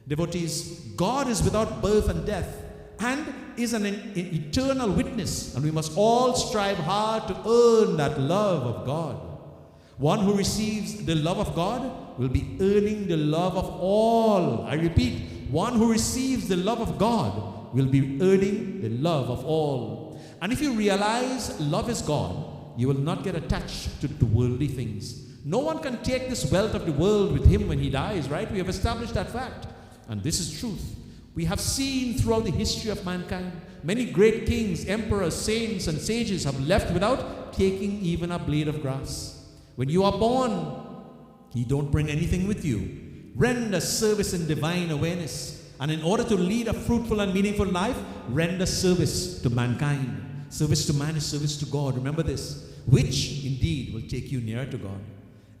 Devotees, God is without birth and death and is an eternal witness, and we must all strive hard to earn that love of God. One who receives the love of God will be earning the love of all. I repeat, one who receives the love of God
will be earning the love of all. And if you realize love is God, you will not get attached to worldly things. No one can take this wealth of the world with him when he dies, right? We have established that fact. And this is truth. We have seen throughout the history of mankind, many great kings, emperors, saints, and sages have left without taking even a blade of grass. When you are born, you don't bring anything with you. Render service in divine awareness. And in order to lead a fruitful and meaningful life, render service to mankind. Service to man is service to God. Remember this, which indeed will take you nearer to God.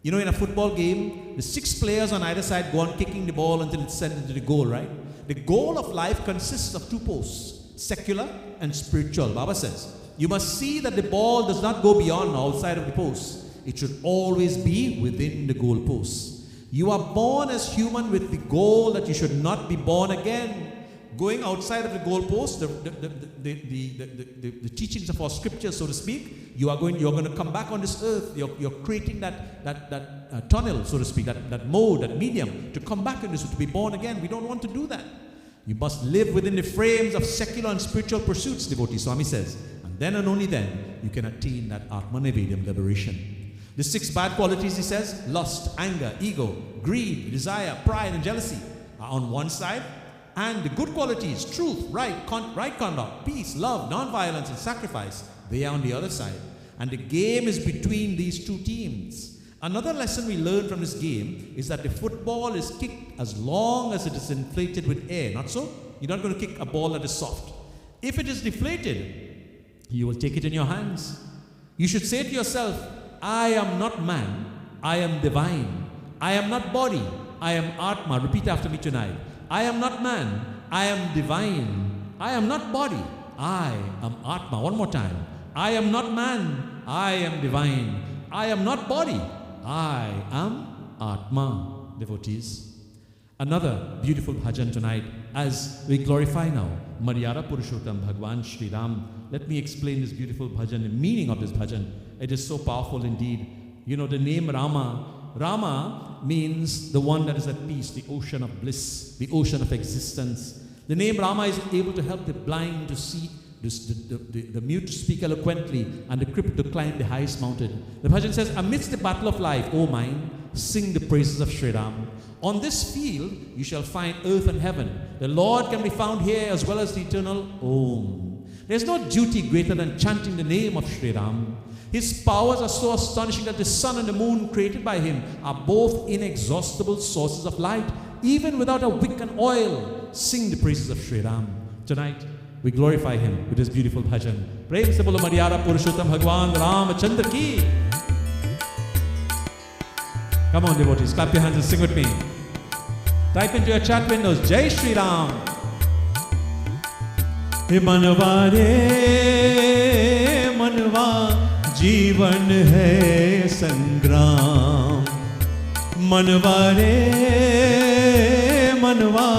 You know, in a football game, the 6 players on either side go on kicking the ball until it's sent into the goal, right? The goal of life consists of 2 posts, secular and spiritual. Baba says, you must see that the ball does not go beyond outside of the post. It should always be within the goal posts. You are born as human with the goal that you should not be born again. Going outside of the goalpost, the teachings of our scriptures, so to speak, you're going to come back on this earth. You're creating that tunnel, so to speak, that mode, that medium, to come back in this, to be born again. We don't want to do that. You must live within the frames of secular and spiritual pursuits, devotee Swami says. And then and only then, you can attain that Atmanivedam liberation. The 6 bad qualities, he says, lust, anger, ego, greed, desire, pride, and jealousy are on one side. And the good qualities, truth, right conduct, peace, love, non-violence, and sacrifice, they are on the other side. And the game is between these 2 teams. Another lesson we learn from this game is that the football is kicked as long as it is inflated with air. Not so? You're not going to kick a ball that is soft. If it is deflated, you will take it in your hands. You should say to yourself, I am not man, I am divine. I am not body, I am Atma. Repeat after me tonight. I am not man, I am divine. I am not body, I am Atma. One more time. I am not man, I am divine. I am not body, I am Atma. Devotees, another beautiful bhajan tonight as we glorify now Maryada Purushottam Bhagwan Shri Ram. Let me explain this beautiful bhajan, the meaning of this bhajan. It is so powerful indeed. You know, the name Rama means the one that is at peace, the ocean of bliss, the ocean of existence. The name Rama is able to help the blind to see, the mute to speak eloquently, and the crippled to climb the highest mountain. The bhajan says, amidst the battle of life, O mind, sing the praises of Sri Ram. On this field, you shall find earth and heaven. The Lord can be found here as well as the eternal Om. There's no duty greater than chanting the name of Sri Ram. His powers are so astonishing that the sun and the moon created by him are both inexhaustible sources of light. Even without a wick and oil, sing the praises of Sri Ram. Tonight, we glorify him with this beautiful bhajan. Prem se bolo Maryada Purushottam Bhagwan Ramachandra ki. Come on, devotees, clap your hands and sing with me. Type into your chat windows, Jai Shri Ram.
हे मनवा रे मनवा जीवन है संग्राम मनवा रे मनवा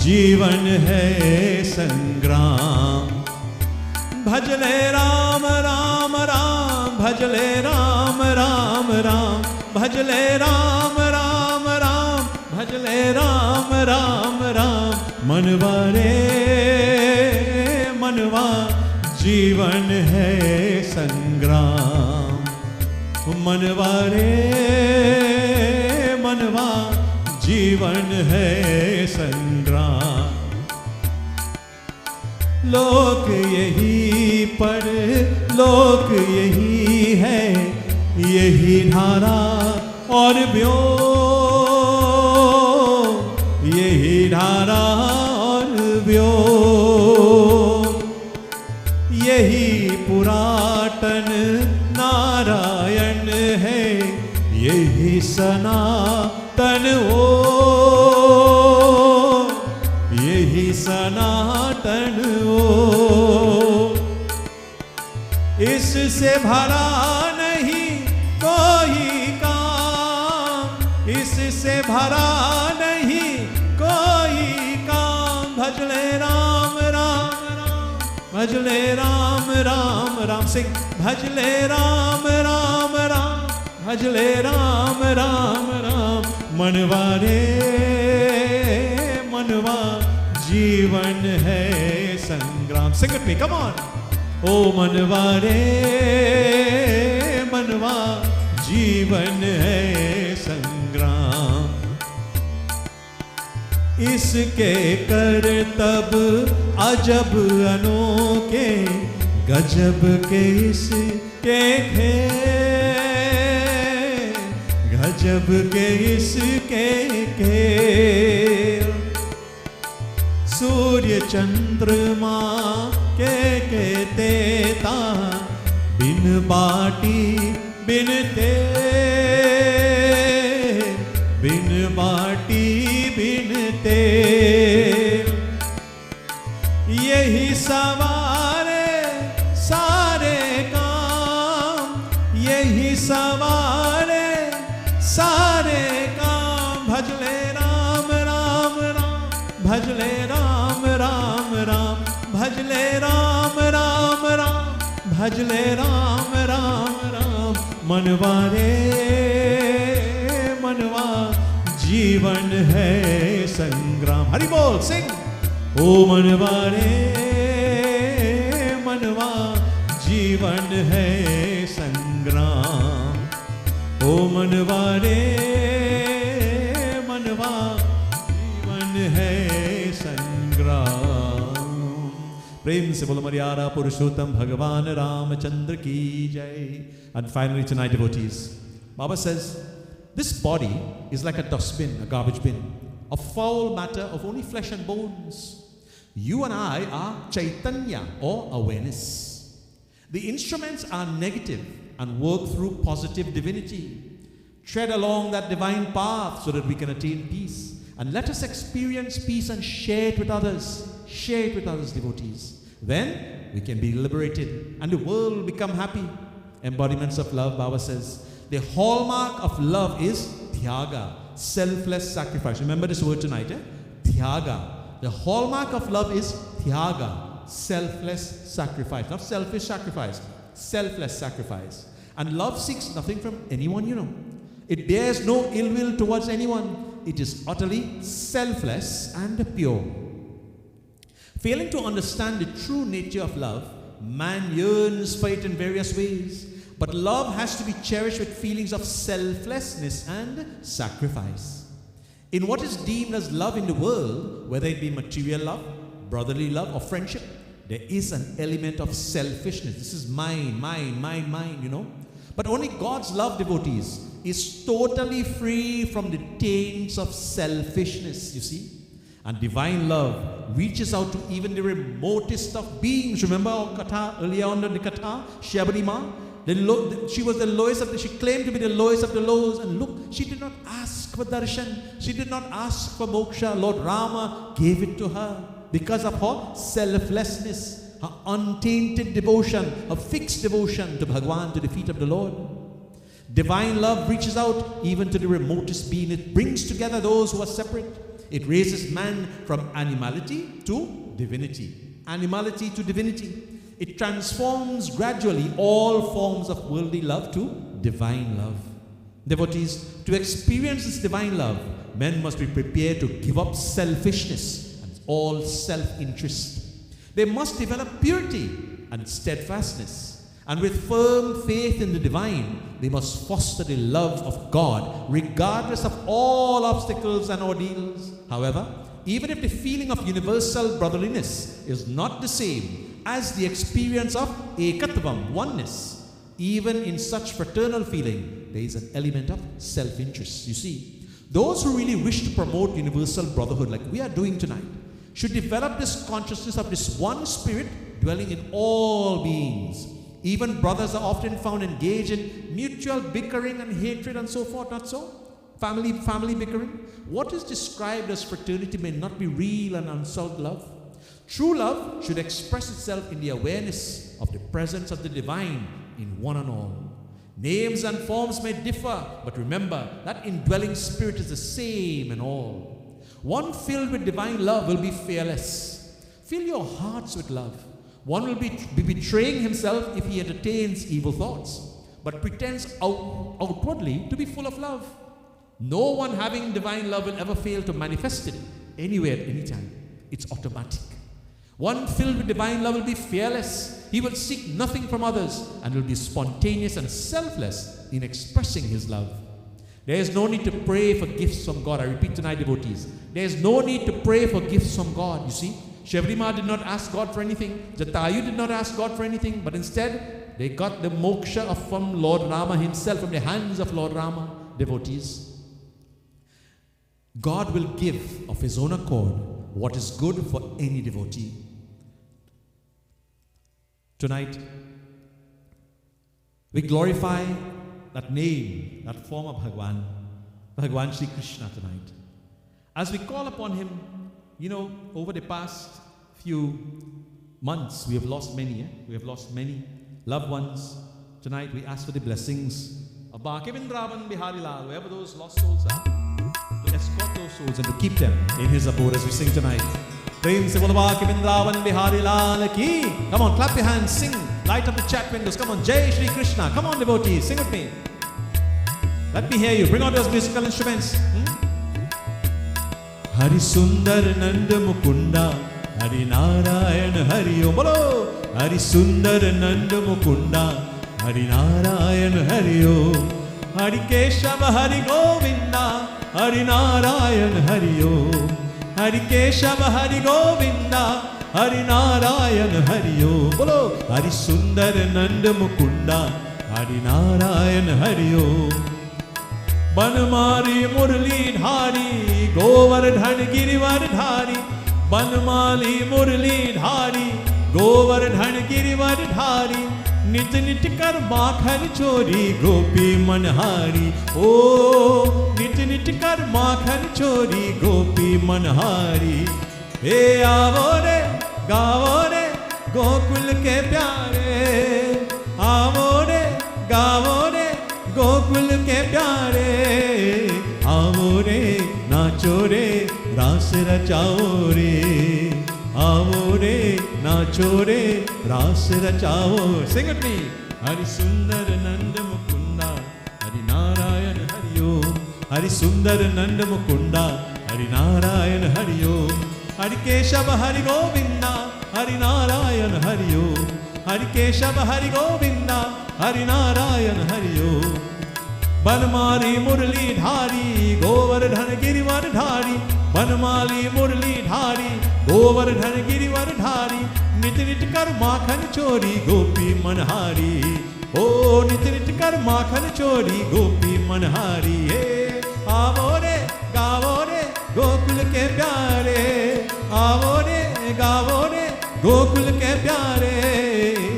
जीवन है संग्राम भजले राम राम राम भजले राम राम राम भजले राम राम राम भजले राम राम राम मनवा रे मनवा जीवन है संग्राम मनवा रे मनवा जीवन है संग्राम लोक यही पर लोक यही है यही धारा और व्योम यही धारा और व्योम यही पुरातन नारायण है यही सनातन ओम यही सनातन ओम इससे भरा नहीं कोई काम इससे भरा नहीं कोई काम भजले राम राम भजले राम राम राम सिंह भजले राम राम राम भजले राम राम राम मनवा रे मनवा
जीवन है संग्राम. Sing with me, come on. ओ मनवा रे मनवा, जीवन है संग्राम. इसके करतब अजब अनोखे, गजब के इसके खेल, गजब के इसके खेल. सूर्य चंद्रमा के तेता, बिन बाटी बिन तेल, बिन बाटी बिन तेल. यही सवारे सारे काम, यही सवारे सारे काम. भजले राम राम राम, भजले राम राम राम, भजले राम राम राम, भजले राम राम राम. मनवा रे मनवा, जीवन है संग्राम. हरि बोल, सिंह. ओ मनवा रे मनवा, जीवन है संग्राम. ओ मनवा रे मनवा, जीवन है संग्राम. प्रेम से बोलो मर्यादा पुरुषोत्तम भगवान रामचंद्र की जय. And finally tonight, devotees, Baba says, this body is like a dustbin, a garbage bin, a foul matter of only flesh and bones. You and I are chaitanya, or awareness. The instruments are negative and work through positive divinity. Tread along that divine path so that we can attain peace. And let us experience peace and share it with others. Share it with others, devotees. Then we can be liberated and the world will become happy. Embodiments of love, Baba says. The hallmark of love is Tyaga, selfless sacrifice. Remember this word tonight, Tyaga. The hallmark of love is Tyaga, selfless sacrifice. Not selfish sacrifice, selfless sacrifice. And love seeks nothing from anyone, you know. It bears no ill will towards anyone. It is utterly selfless and pure. Failing to understand the true nature of love, man yearns for it in various ways. But love has to be cherished with feelings of selflessness and sacrifice. In what is deemed as love in the world, whether it be material love, brotherly love, or friendship, there is an element of selfishness. This is mine, mine, mine, mine, you know. But only God's love, devotees, is totally free from the taints of selfishness, you see. And divine love reaches out to even the remotest of beings. Remember our Kathaa, earlier on in the Kathaa, Shivoham? She was the lowest of the, she claimed to be the lowest of the lows. And look, she did not ask for darshan. She did not ask for moksha. Lord Rama gave it to her because of her selflessness, her untainted devotion, her fixed devotion to Bhagwan, to the feet of the Lord. Divine love reaches out even to the remotest being. It brings together those who are separate. It raises man from animality to divinity. Animality to divinity. It transforms gradually all forms of worldly love to divine love. Devotees, to experience this divine love, men must be prepared to give up selfishness and all self-interest. They must develop purity and steadfastness. And with firm faith in the divine, they must foster the love of God regardless of all obstacles and ordeals. However, even if the feeling of universal brotherliness is not the same as the experience of ekatvam, oneness, even in such fraternal feeling, there is an element of self-interest. You see, those who really wish to promote universal brotherhood like we are doing tonight should develop this consciousness of this one spirit dwelling in all beings. Even brothers are often found engaged in mutual bickering and hatred and so forth, not so? Family bickering. What is described as fraternity may not be real and unsolved love. True love should express itself in the awareness of the presence of the divine in one and all. Names and forms may differ, but remember that indwelling spirit is the same in all. One filled with divine love will be fearless. Fill your hearts with love. One will be betraying himself if he entertains evil thoughts, but pretends outwardly to be full of love. No one having divine love will ever fail to manifest it anywhere at any time.
It's automatic. One filled with divine love will be fearless. He will seek nothing from others and will be spontaneous and selfless in expressing his love. There is no need to pray for gifts from God. I repeat tonight, devotees. There is no need to pray for gifts from God. You see, Shivrima did not ask God for anything. Jatayu did not ask God for anything. But instead, they got the moksha from Lord Rama himself, from the hands of Lord Rama, devotees. God will give of his own accord what is good for any devotee. Tonight, we glorify that name, that form of Bhagwan Shri Krishna tonight. As we call upon him, over the past few months, we have lost many. We have lost many loved ones. Tonight, we ask for the blessings of Bhakti Vrindavan Bihari Lal, wherever those lost souls are, to escort those souls and to keep them in his abode as we sing tonight. Prem se bolo Bhakti Vrindavan Bihari Lal ki. Come on, clap your hands, sing. Light up the chat windows. Come on, Jai Shri Krishna. Come on, devotees, sing with me. Let me hear you. Bring out those musical instruments.
Hari Sundar Nanda Mukunda, Hari Narayan Hari Om. Bolo. Hari Sundar Nanda Mukunda, Hari Narayan Hari Om. Hari Keshava Hari Govinda, Hari Narayan Hari Om. Hari Keshava Hari Govinda, Hari Narayan Hari Om. Bolo. Hari Sundar Nanda Mukunda, Hari Narayan Hari Om. Banmari Murli Dhari, Govardhan Girivardhari. Banmali Murli Dhari, Govardhan Girivardhari. Nit nit kar makhar chori, Gopi Manhari. Oh, nit nit kar makhar chori, Gopi Manhari. Hey aavo re, gaavo re, Gokul ke pyare. Aavo re, gaavo re, Gokul ke pyare. Aavo re, nacho re, ras rachao re. Aavo re, nacho re, ras rachao. Sing with me. Hari Sundar Nanda Mukunda, Hari Narayan Hari Om. Hari Sundar Nanda Mukunda, Hari Narayan Hari Om. Hari Keshava Hari Govinda, Hari Narayan Hari Om. Hari Keshava Hari Govinda, Hari Narayan Hari Om. Banmali Murli Dhari, Govardhan Girivardhari. Banmali Murli Dhari, Govardhan Girivardhari. Nit nit kar makhan chori, Gopi Manhari. Oh, nit nit kar makhan chori, Gopi Manhari. Hey, aavo re, gaavo re, Gokul ke pyare. Aavo re, gaavo re, Gokul ke pyare.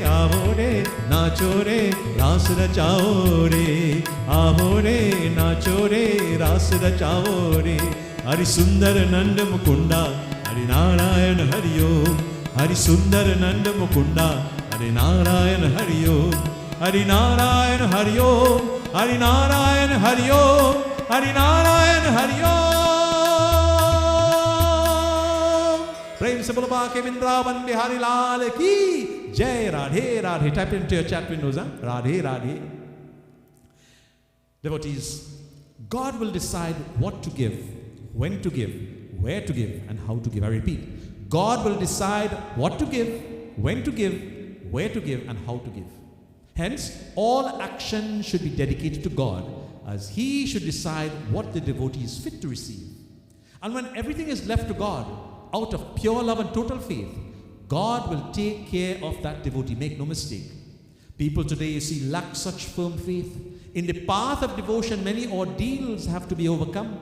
Aavo re, nacho re, ras rachao re. Aavo re, nacho re, ras rachao re. Hari Sundar Nanda Mukunda, Hari Narayan Hari Om. Hari Sundar Nanda Mukunda, Hari Narayan Hari Om. Hari Narayan Hari Om. Hari Narayan Hari Om. Hari Narayan Hari Om. Prem se bolo Bhakti Vrindavan Bihari Lal ki. Jai Radhe Radhe. Type into your chat windows, huh? Radhe Radhe. Devotees, God will decide what to give, when to give, where to give, and how to give. I repeat, God will decide what to give, when to give, where to give, and how to give. Hence, all action should be dedicated to God, as He should decide what the devotee is fit to receive. And when everything is left to God, out of pure love and total faith, God will take care of that devotee. Make no mistake. People today, you see, lack such firm faith. In the path of devotion, many ordeals have to be overcome.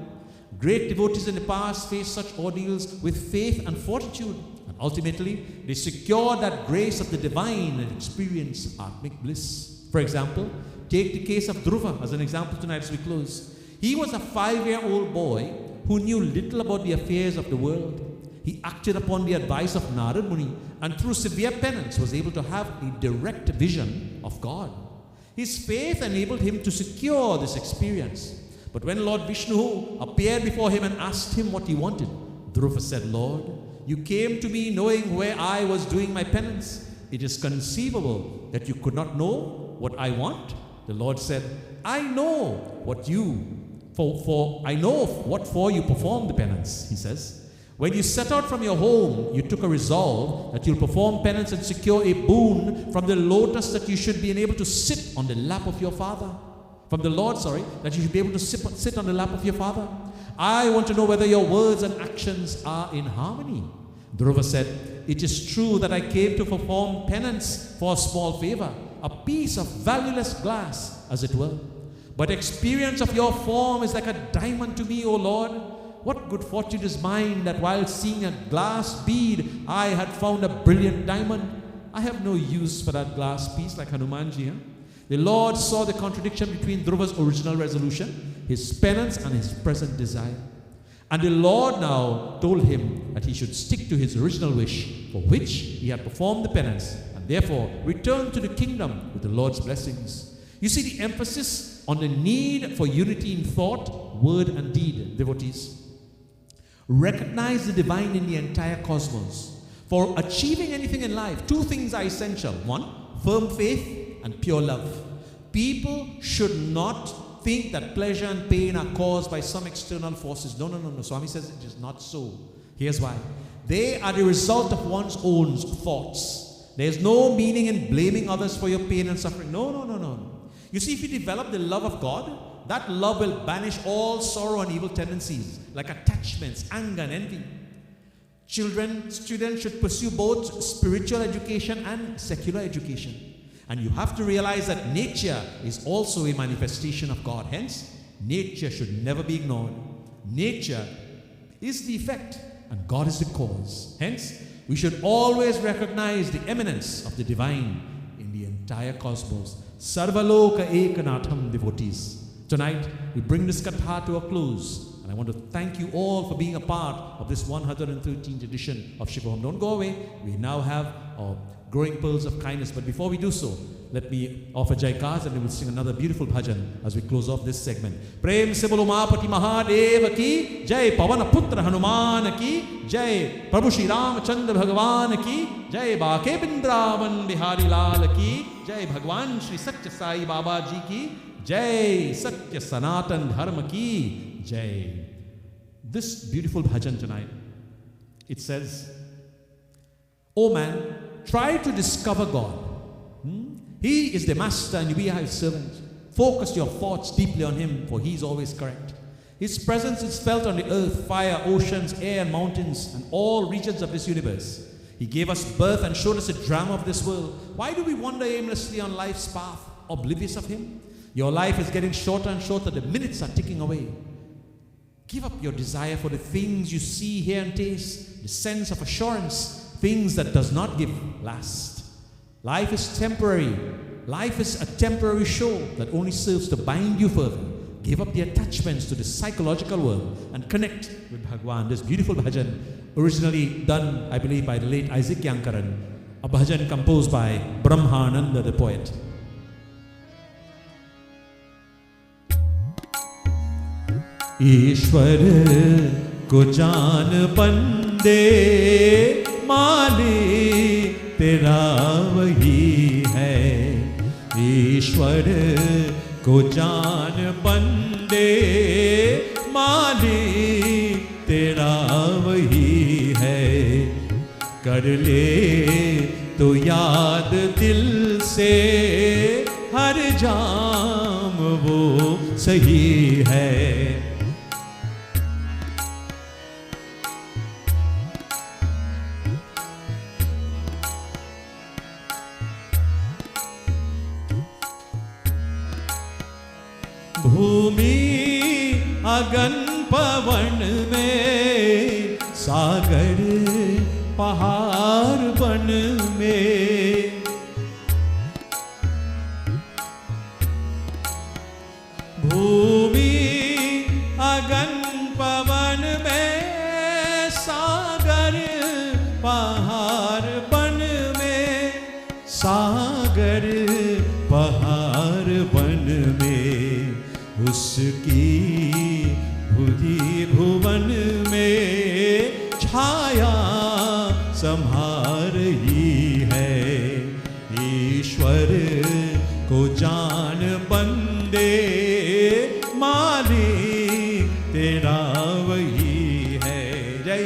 Great devotees in the past faced such ordeals with faith and fortitude. And ultimately, they secure that grace of the divine and experience atmic bliss. For example, take the case of Dhruva as an example tonight as we close. He was a 5-year-old boy who knew little about the affairs of the world. He acted upon the advice of Narad Muni and through severe penance was able to have a direct vision of God. His faith enabled him to secure this experience. But when Lord Vishnu appeared before him and asked him what he wanted, Dhruva said, Lord, you came to me knowing where I was doing my penance. It is conceivable that you could not know what I want. The Lord said, I know what for you perform the penance, he says.
When you set out from your home, you took a resolve that you'll perform penance and secure a boon from the lotus, that you should be able to sit on the lap of your father. From the Lord, that you should be able to sit on the lap of your father. I want to know whether your words and actions are in harmony. Dhruva said, "It is true that I came to perform penance for a small favor, a piece of valueless glass, as it were. But experience of your form is like a diamond to me, O Lord. What good fortune is mine that while seeing a glass bead, I had found a brilliant diamond. I have no use for that glass piece like Hanumanji." The Lord saw the contradiction between Dhruva's original resolution, his penance, and his present desire. And the Lord now told him that he should stick to his original wish, for which he had performed the penance, and therefore return to the kingdom with the Lord's blessings. You see the emphasis on the need for unity in thought, word, and deed, devotees. Recognize the divine in the entire cosmos. For achieving anything in life, two things are essential. One, firm faith and pure love. People should not think that pleasure and pain are caused by some external forces. No. Swami says it is not so. Here's why. They are the result of one's own thoughts. There's no meaning in blaming others for your pain and suffering. No. You see, if you develop the love of God, that love will banish all sorrow and evil tendencies, like attachments, anger, and envy. Students should pursue both spiritual education and secular education. And you have to realize that nature is also a manifestation of God. Hence, nature should never be ignored. Nature is the effect, and God is the cause. Hence, we should always recognize the eminence of the divine in the entire cosmos. Sarvaloka ekanatham, devotees. Tonight, we bring this Kathaa to a close. And I want to thank you all for being a part of this 113th edition of Shivoham. Don't go away. We now have our growing pearls of kindness. But before we do so, let me offer Jaikars, and we will sing another beautiful bhajan as we close off this segment. Prem se bolo Mahapati Mahadeva ki Jai, Pavana Putra Hanuman ki Jai, Prabhu Shri Ramachandra Bhagavan ki Jai, Bake Bindravan Bihari Lal ki Jai, Bhagwan Shri Satya Sai Baba Ji ki Jai, Satya Sanatan Dharma ki Jai. This beautiful bhajan tonight, it says, "O man, try to discover God. He is the master and we are his servants. Focus your thoughts deeply on him, for he is always correct. His presence is felt on the earth, fire, oceans, air, and mountains, and all regions of this universe. He gave us birth and showed us the drama of this world. Why do we wander aimlessly on life's path, oblivious of him? Your life is getting shorter and shorter. The minutes are ticking away. Give up your desire for the things you see, hear, and taste, the sense of assurance, things that does not give last. Life is temporary. Life is a temporary show that only serves to bind you further. Give up the attachments to the psychological world and connect with Bhagwan." This beautiful bhajan, originally done, I believe, by the late Isaac Yankaran, a bhajan composed by Brahmananda, the poet.
ईश्वर को जान बंदे, मालिक तेरा वही है। ईश्वर को जान बंदे, मालिक तेरा वही है। कर ले तो याद दिल से, हर जाम वो सही है। भूमि अगन पवन में, सागर पहाड़ बन में। भूमि अगन पवन में, सागर पहाड़ बन में। सागर पहाड़ बन में, उसकी बुद्धि भुवन में छाया संभार ही है। ईश्वर को जान बंदे, मालिक तेरा वही है। जय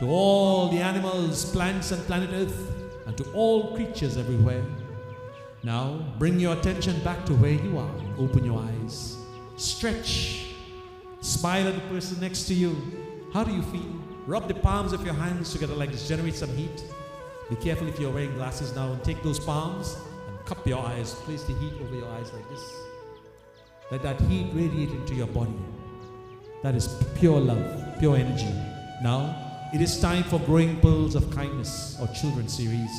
to all the animals, plants and planet Earth, and to all creatures everywhere. Now, bring your attention back to where you are. Open your eyes. Stretch. Smile at the person next to you. How do you feel? Rub the palms of your hands together like this. Generate some heat. Be careful if you're wearing glasses now, and take those palms and cup your eyes. Place the heat over your eyes like this. Let that heat radiate into your body. That is pure love, pure energy. Now, it is time for Growing Pearls of Kindness, or Children's series.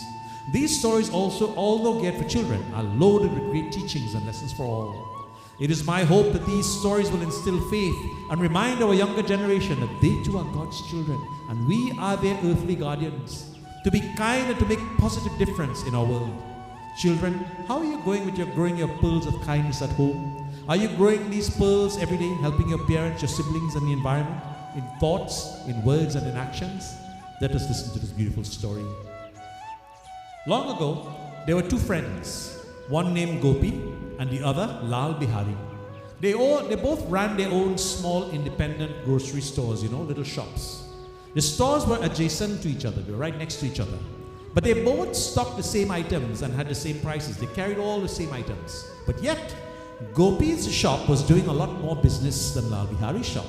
These stories also, although geared for children, are loaded with great teachings and lessons for all. It is my hope that these stories will instill faith and remind our younger generation that they too are God's children and we are their earthly guardians, to be kind and to make positive difference in our world. Children, how are you going with growing your pearls of kindness at home? Are you growing these pearls every day, helping your parents, your siblings and the environment, in thoughts, in words and in actions? Let us listen to this beautiful story. Long ago, there were two friends, one named Gopi and the other Lal Bihari. They both ran their own small independent grocery stores, little shops. The stores were adjacent to each other, they were right next to each other. But they both stocked the same items and had the same prices. They carried all the same items. But yet, Gopi's shop was doing a lot more business than Lal Bihari's shop.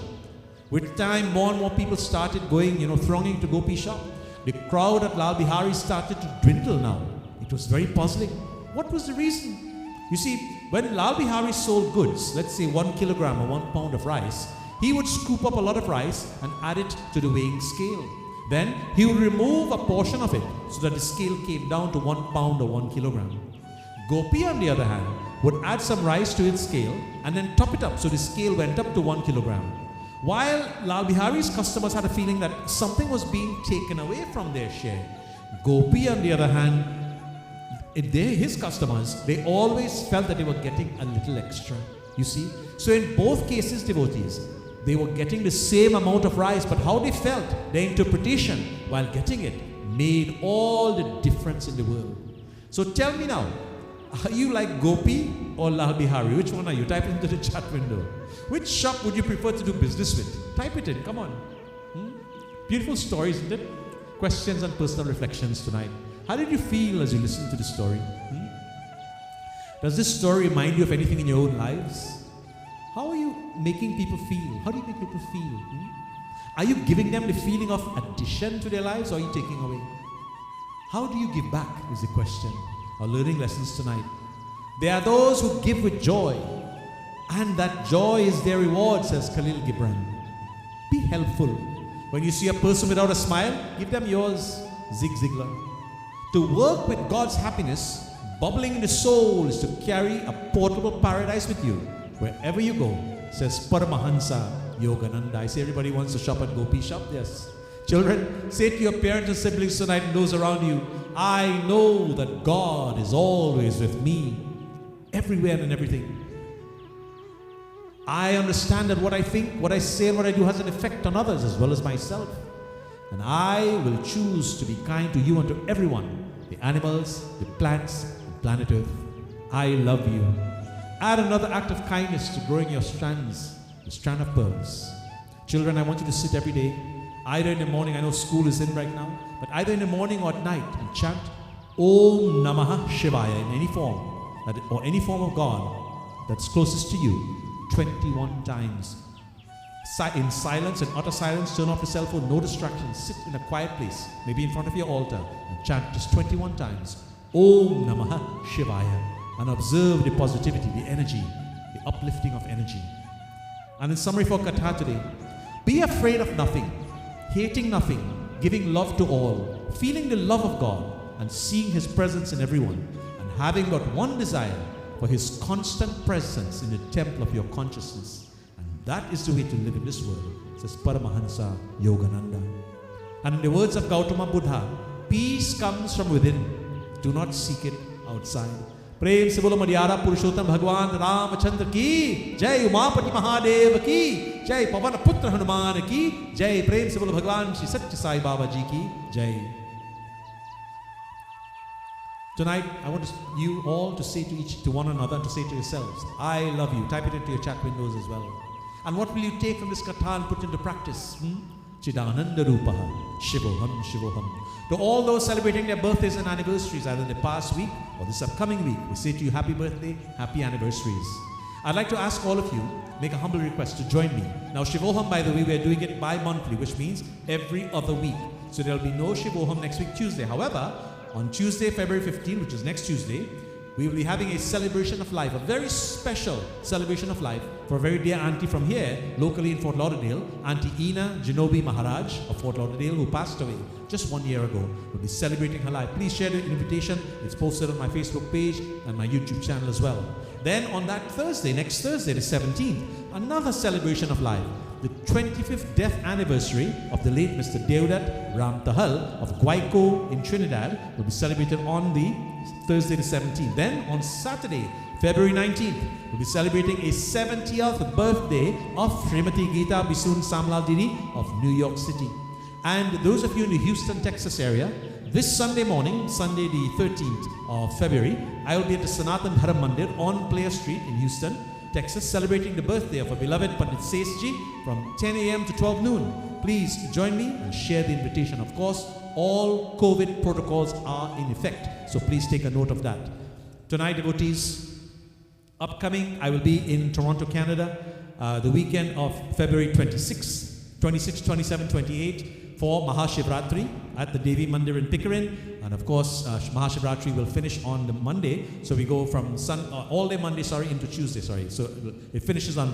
With time, more and more people started going, thronging to Gopi's shop. The crowd at Lal Bihari started to dwindle now. It was very puzzling. What was the reason? You see, when Lal Bihari sold goods, let's say 1 kilogram or 1 pound of rice, he would scoop up a lot of rice and add it to the weighing scale. Then he would remove a portion of it so that the scale came down to 1 pound or 1 kilogram. Gopi, on the other hand, would add some rice to its scale and then top it up so the scale went up to 1 kilogram. While Lal Bihari's customers had a feeling that something was being taken away from their share, Gopi, on the other hand, his customers, they always felt that they were getting a little extra. You see? So in both cases, devotees, they were getting the same amount of rice, but how they felt, their interpretation while getting it, made all the difference in the world. So tell me now, are you like Gopi or Lal Bihari? Which one are you? Type it into the chat window. Which shop would you prefer to do business with? Type it in, come on. Beautiful story, isn't it? Questions and personal reflections tonight. How did you feel as you listened to the story? Does this story remind you of anything in your own lives? How are you making people feel? How do you make people feel? Are you giving them the feeling of addition to their lives, or are you taking away? How do you give back is the question. Our learning lessons tonight. There are those who give with joy, and that joy is their reward, says Khalil Gibran. Be helpful. When you see a person without a smile, give them yours, Zig Ziglar. To work with God's happiness, bubbling in the soul, is to carry a portable paradise with you wherever you go, says Paramahansa Yogananda. I say everybody wants to shop at Gopi shop, yes. Children, say to your parents and siblings tonight and those around you, I know that God is always with me, everywhere and in everything. I understand that what I think, what I say and what I do has an effect on others as well as myself. And I will choose to be kind to you and to everyone, the animals, the plants, the planet Earth. I love you. Add another act of kindness to growing your strands, the strand of pearls. Children, I want you to sit every day, either in the morning, I know school is in right now, but either in the morning or at night, and chant Om Namah Shivaya in any form, or any form of God that's closest to you, 21 times. In silence, in utter silence, turn off the cell phone, no distractions, sit in a quiet place, maybe in front of your altar, and chant just 21 times Om Namah Shivaya, and observe the positivity, the energy, the uplifting of energy. And in summary for Kathaa today, be afraid of nothing, hating nothing, giving love to all, feeling the love of God, and seeing His presence in everyone, and having but one desire, for His constant presence in the temple of your consciousness. And that is the way to live in this world, says Paramahansa Yogananda. And in the words of Gautama Buddha, peace comes from within, do not seek it outside. प्रेम से बोलो मर्यादा पुरुषोत्तम भगवान रामचंद्र की जय, उमापति महादेव की जय, पवन पुत्र हनुमान की जय, प्रेम से बोलो भगवान श्री सत्य साई बाबा जी की जय. Tonight, I want you all to say to one another, to say to yourselves, I love you. Type it into your chat windows as well. And what will you take from this Kathaa and put into practice? Chidananda Rupaha, Shivoham, Shivoham. To all those celebrating their birthdays and anniversaries, either in the past week or this upcoming week, we say to you, happy birthday, happy anniversaries. I'd like to ask all of you, make a humble request to join me. Now, Shivoham, by the way, we're doing it bi-monthly, which means every other week. So there'll be no Shivoham next week, Tuesday. However, on Tuesday, February 15, which is next Tuesday, we will be having a celebration of life, a very special celebration of life for a very dear auntie from here, locally in Fort Lauderdale, Auntie Ina Janobi Maharaj of Fort Lauderdale, who passed away just 1 year ago. We'll be celebrating her life. Please share the invitation. It's posted on my Facebook page and my YouTube channel as well. Then on that Thursday, next Thursday, the 17th, another celebration of life. The 25th death anniversary of the late Mr. Deodat Ram Tahal of Guaico in Trinidad will be celebrated on the Thursday the 17th. Then on Saturday, February 19th, we'll be celebrating a 70th birthday of Srimati Geeta Bisun Samlal Didi of New York City. And those of you in the Houston, Texas area, this Sunday morning, Sunday the 13th of February, I will be at the Sanatan Dharam Mandir on Player Street in Houston, Texas, celebrating the birthday of our beloved Pandit Sesji from 10 a.m. to 12 noon. Please join me and share the invitation. Of course, all COVID protocols are in effect, so please take a note of that. Tonight, devotees, upcoming, I will be in Toronto, Canada, the weekend of February 26, 27, 28 for Maha Shivratri at the Devi Mandir in Pickering. And of course, Maha Shivratri will finish on the Monday. So we go from all day Monday, into Tuesday, So it finishes on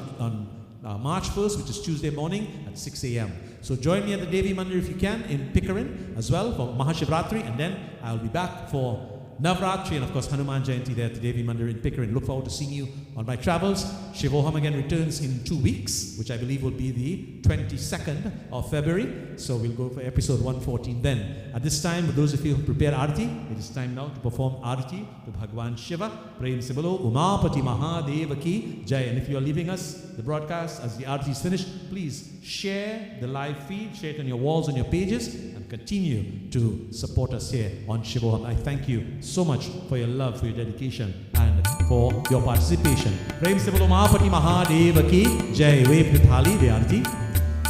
March 1st, which is Tuesday morning at 6 a.m. So join me at the Devi Mandir if you can in Pickering as well for Maha Shivratri. And then I'll be back for Navratri and of course Hanuman Jayanti there at the Devi Mandir in Pickering. Look forward to seeing you on my travels. Shivoham again returns in 2 weeks, which I believe will be the 22nd of February. So we'll go for episode 114 then. At this time, for those of you who prepare Aarti, it is time now to perform Aarti to Bhagwan Shiva. Prem se bolo Umapati Mahadeva ki Jai. And if you are leaving us, the broadcast, as the Aarti is finished, please share the live feed, share it on your walls, on your pages, and continue to support us here on Shivoham. I thank you so much for your love, for your dedication, and for your participation. Prem se bolo Mahapati Mahadeva ki Jai. Wave the thali, the Aarti.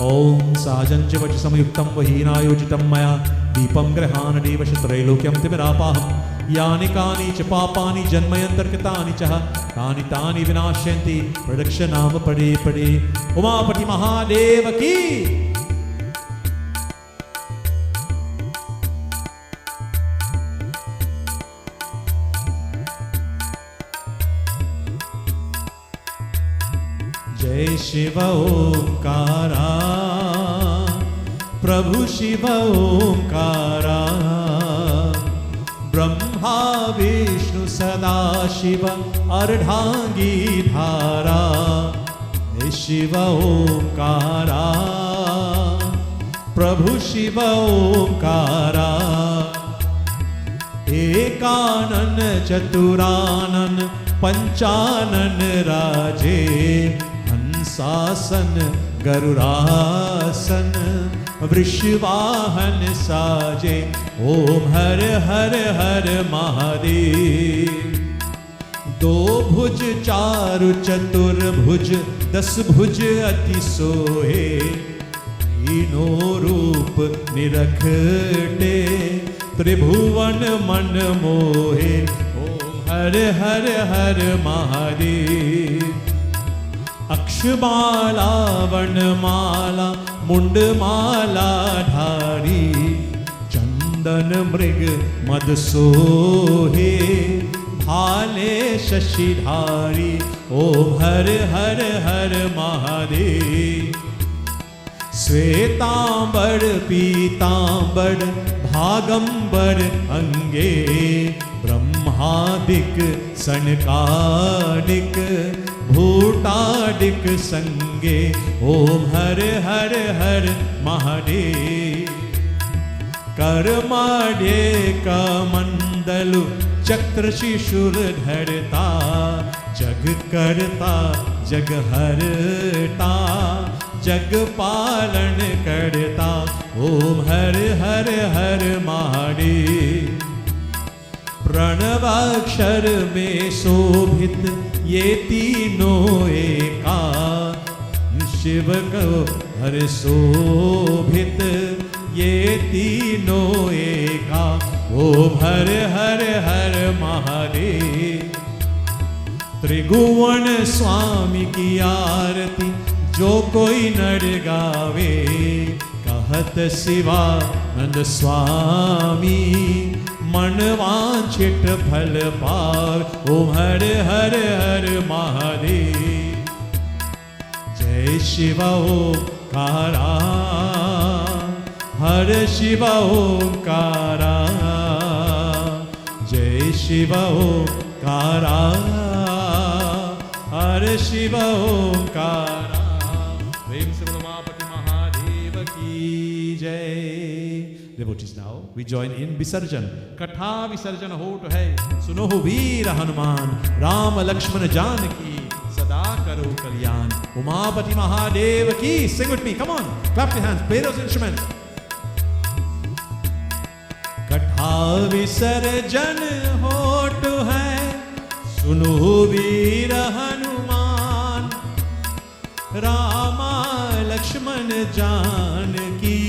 Om Sajancha Vacha Samayuktam Vahina Yojitam Maya Deepam Grahana Devasha Trailokyam Timirapaham Yani Kani Chapapani Janmayantarkatani Chaha Tani Tani Vinashyanti Pradakshanama Pade Pade Umapati Mahadeva ki Jai Shiva Omkara Prabhu Shiva Omkara Brahma Vishnu Sada Shiva Ardhangi Dhara Jai Shiva Omkara Prabhu Shiva Omkara Ekanan Chaturanan Panchanan Raje Sasan Garurasan Vrishvahan Saje Om Har Har Har Mahadev Do Bhuj Charu Chatur Bhuj Das Bhuj Ati Sohe Ino Roop Nirakhte Tribhuvan Man Mohe Om Har Har Har Mahadev Akshmala Varnamala Mundamala Dhari Chandan Mrig Madsohe Bhale Shashidhari Om Har Har Har Mahadev Svetambar Pitambar Bhagambar Ange Brahmadik Sankadik Bhutadik Sange Om Har Har Har Mahadev Karmadhe Kamandalu Chakra Shishur Dharta Jag Karta Jag Harta Jag Palan Karta Om Har Har Har Mahadev Pranavakshar में शोभित ये तीनों एका शिव को
हर शोभित ये तीनों एका, ओम हर हर हर महादेव। त्रिभुवन स्वामी की आरती जो कोई नर गावे, कहत शिवानंद स्वामी मन वांछित फल पावे। ओम हर हर हर महादेव। जय शिव ओंकारा, हर शिव ओंकारा, जय शिव ओंकारा, हर शिव ओंकारा। प्रेम से बोलो महापति महादेव की जय। Devotees, now we join in विसर्जन। कथा विसर्जन होठ है, सुनो हो वीर हनुमान, राम लक्ष्मण जानकी सदा करो कल्याण। उमापति महादेव की। Sing with me, come on, clap your hands, play those instruments. कथा विसर्जन होठ है, सुनो वीर हनुमान, रामा लक्ष्मण जानकी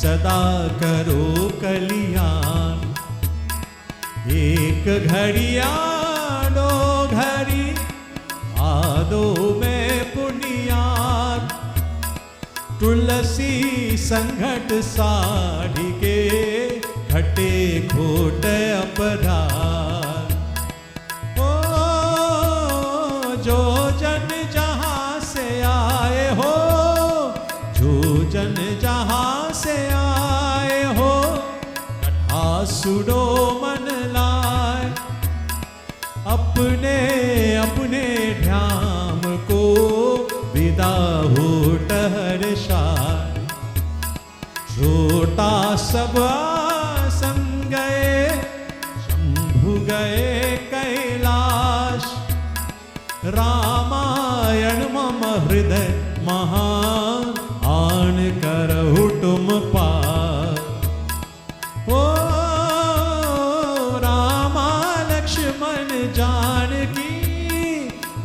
सदा करो कल्याण। एक घड़िया दो घड़ी आदो में पुनियाद, तुलसी संघट साढ़ी के घटे खोट अपराध। ओ जो जन जहां से आए हो, जो जन जहां से आए हो, कथा सुनो मन लाए, अपने अपने ध्यान को विदा हो हर्षाय। श्रोता सब आसन गए, शंभु गए कैलाश, रामायण मम हृदय महान, आन करहु तुम पार। ओ रामा लक्ष्मण जानकी,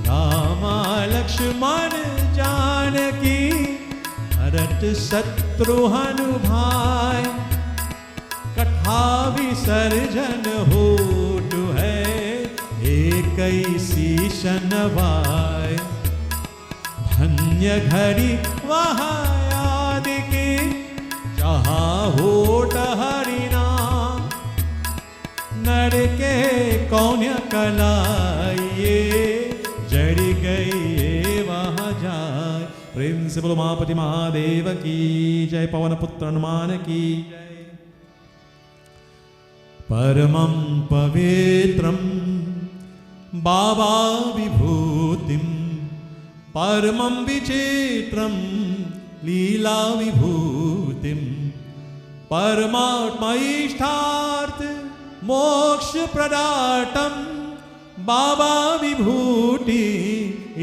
रामा लक्ष्मण जानकी, भरत शत्रुघ्न भाई, कथा विसर्जन होठ है, एक शीशन वाय। धन्य घड़ी वहाँ याद की, जहाँ होठ हरिनाम, नर के कौन्य कलाइए, जड़ गई वहाँ जाए। प्रेम से बोलो महापति महादेव की जय। पवन पुत्र हनुमान की जय। परमं पवित्रं बाबा विभूतिं, परमं विचित्रं लीला विभूतिं, परमात्मा इष्टार्थ मोक्ष प्रदातं, बाबा विभूति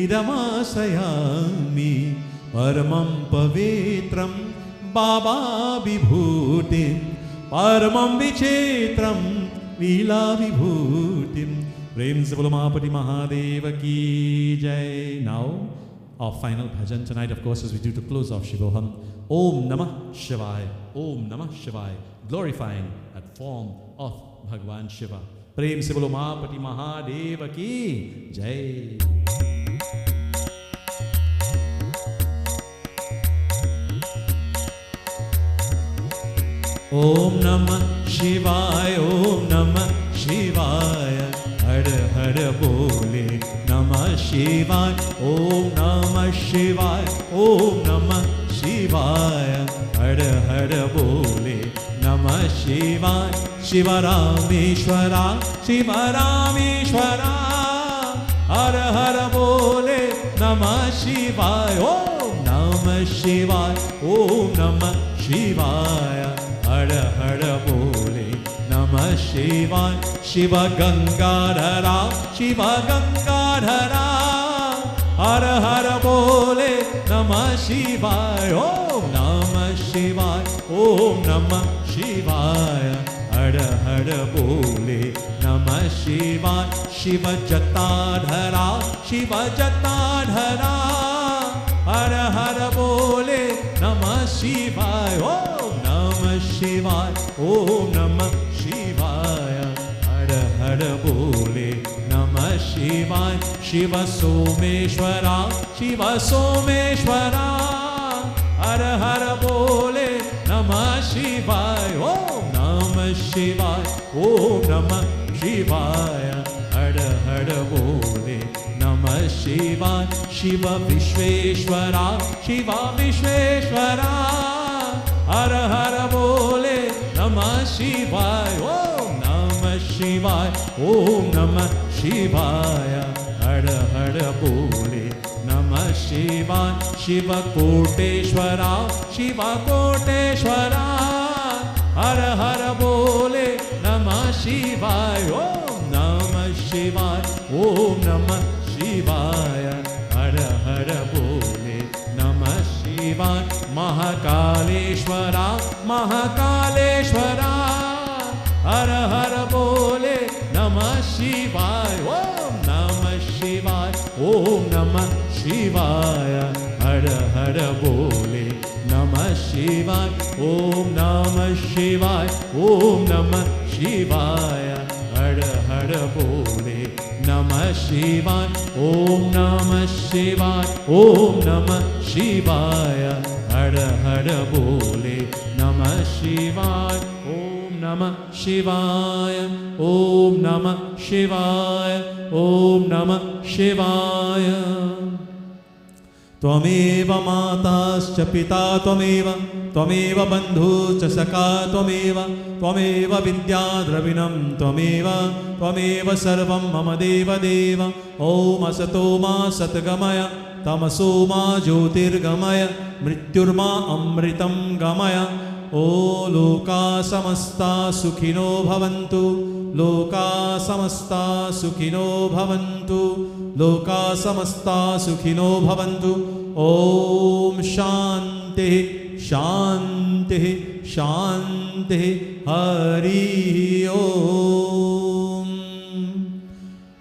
इदमाश्रयामि। परमं पवित्रं बाबा विभूतिं, परमं विचित्रं लीला विभूतिं। प्रेम से बोलो महापति महादेव की जय। Now our final bhajan tonight, of course, as we do to close off Shivoham. Om Namah Shivaya, Om Namah Shivaya, glorifying that form of Bhagwan Shiva. प्रेम से बोलो महापति महादेव की जय। ओम नमः शिवाय, ओम नमः शिवाय, हर हर बोले नमः शिवाय। ओम नमः शिवाय, ओम नमः शिवाय, हर हर बोले नमः शिवाय। शिव रामेश्वरा, शिव रामेश्वरा, हर हर बोले नमः शिवाय। ओम नमः शिवाय, ओम नमः शिवाय, हर हर बोले नमः शिवाय। शिव गंगाधरा, शिव गंगाधरा, हर हर बोले नमः शिवाय। ओम नमः शिवाय, ओम नमः शिवाय, हर हर बोले नमः शिवाय। शिव जटाधरा, शिव जटाधरा, हर हर बोले Namah Shivaya, Om Namah Shivaya, Om Namah Shivaya, Har Har Bole Namah Shivaya, Shiva Someshwara, Shiva Someshwara, Har Har Bole Namah Shivaya, Om Namah Shivaya, Om Namah Shivaya, Har Har Bole Namah Shivaya, Shiva Vishveshwara, Shiva Vishveshwara, Har Har Bole Namah Shivaya, Om Namah Shivaya, Om Namah Shivaya, Har Har Bole Namah Shivaya, Shiva Koteshwara, Shiva Koteshwara, Har Har Bole Namah Shivaya, Om Namah Shivaya, Om Namah Shivaya, Har Har Bole Namah Shivaya, Mahakaleshwara, Mahakaleshwara, Har Har Bole Namah Shivaya, Om Namah Shivaya, Om Namah Shivaya, Har Har Bole Namah Shivaya, Om Namah Shivaya, Om Namah Shivaya, Har Har Bole Namah Shivaya, Om Namah Shivaya, Om Namah Shivaya, Har Har Bole Namah Shivaya, Om Namah Shivaya, Om Namah Shivaya, Om Namah Shivaya. Tvameva matascha pita tvameva, tvameva bandhucha saka tvameva, tvameva vidyadravinam tvameva, tvameva sarvam mama deva deva. Om asato ma satgamaya, tamaso ma jyotirgamaya, mrityurma amritam gamaya. O loka samasta sukhino bhavantu, loka samasta sukhino bhavantu, loka samasta sukhino bhavantu. Om Shanti Shanti Shanti Hari Om.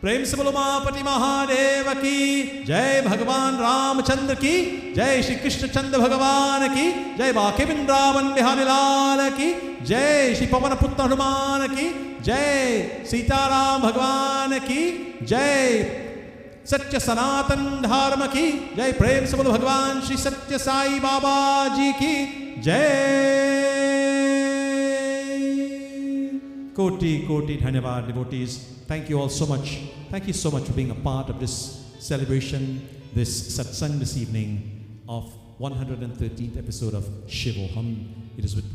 प्रेम से बोलो मापति महादेव की जय, भगवान रामचंद्र की जय, श्री कृष्ण चंद्र भगवान की जय, बाके वृंदावन बिहारी लाल की जय, श्री पवन पुत्र हनुमान की जय, सीताराम भगवान की जय, सत्य सनातन धर्म की जय। प्रेम से बोलो भगवान श्री सत्य साई बाबा जी की जय। Koti Koti Dhanyavad devotees. Thank you all so much. Thank you so much for being a part of this celebration, this satsang this evening of 113th episode of Shivoham. It is with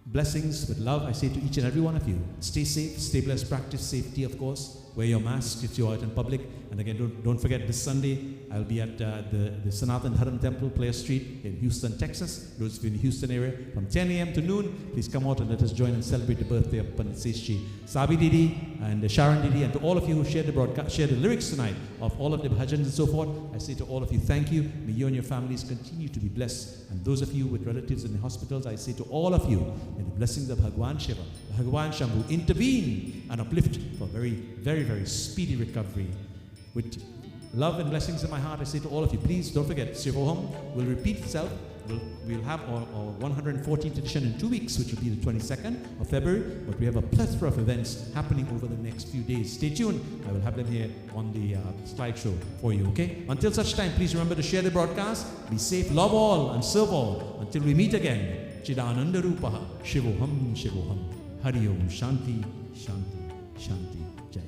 blessings, with love, I say to each and every one of you, stay safe, stay blessed, practice safety, of course. Wear your mask if you're out in public. And again, don't forget, this Sunday, I'll be at the Sanatan Dharam Temple, Player Street in Houston, Texas. Those of you in the Houston area, from 10 a.m. to noon, please come out and let us join and celebrate the birthday of Pandit Sabi Didi and Sharon Didi, and to all of you who shared the broadcast, shared the lyrics tonight of all of the bhajans and so forth. I say to all of you, thank you. May you and your families continue to be blessed. And those of you with relatives in the hospitals, I say to all of you, may the blessings of Bhagwan Shiva, Bhagwan Shambhu intervene and uplift for very, very, very speedy recovery. With love and blessings in my heart, I say to all of you, please don't forget, Shivoham will repeat itself. We'll have our 114th edition in 2 weeks, which will be the 22nd of February. But we have a plethora of events happening over the next few days. Stay tuned. I will have them here on the slideshow for you, okay? Until such time, please remember to share the broadcast. Be safe, love all, and serve all. Until we meet again, Chidananda Rupaha, Shivoham, Shivoham. Hari Om, Shanti, Shanti, Shanti, Jai.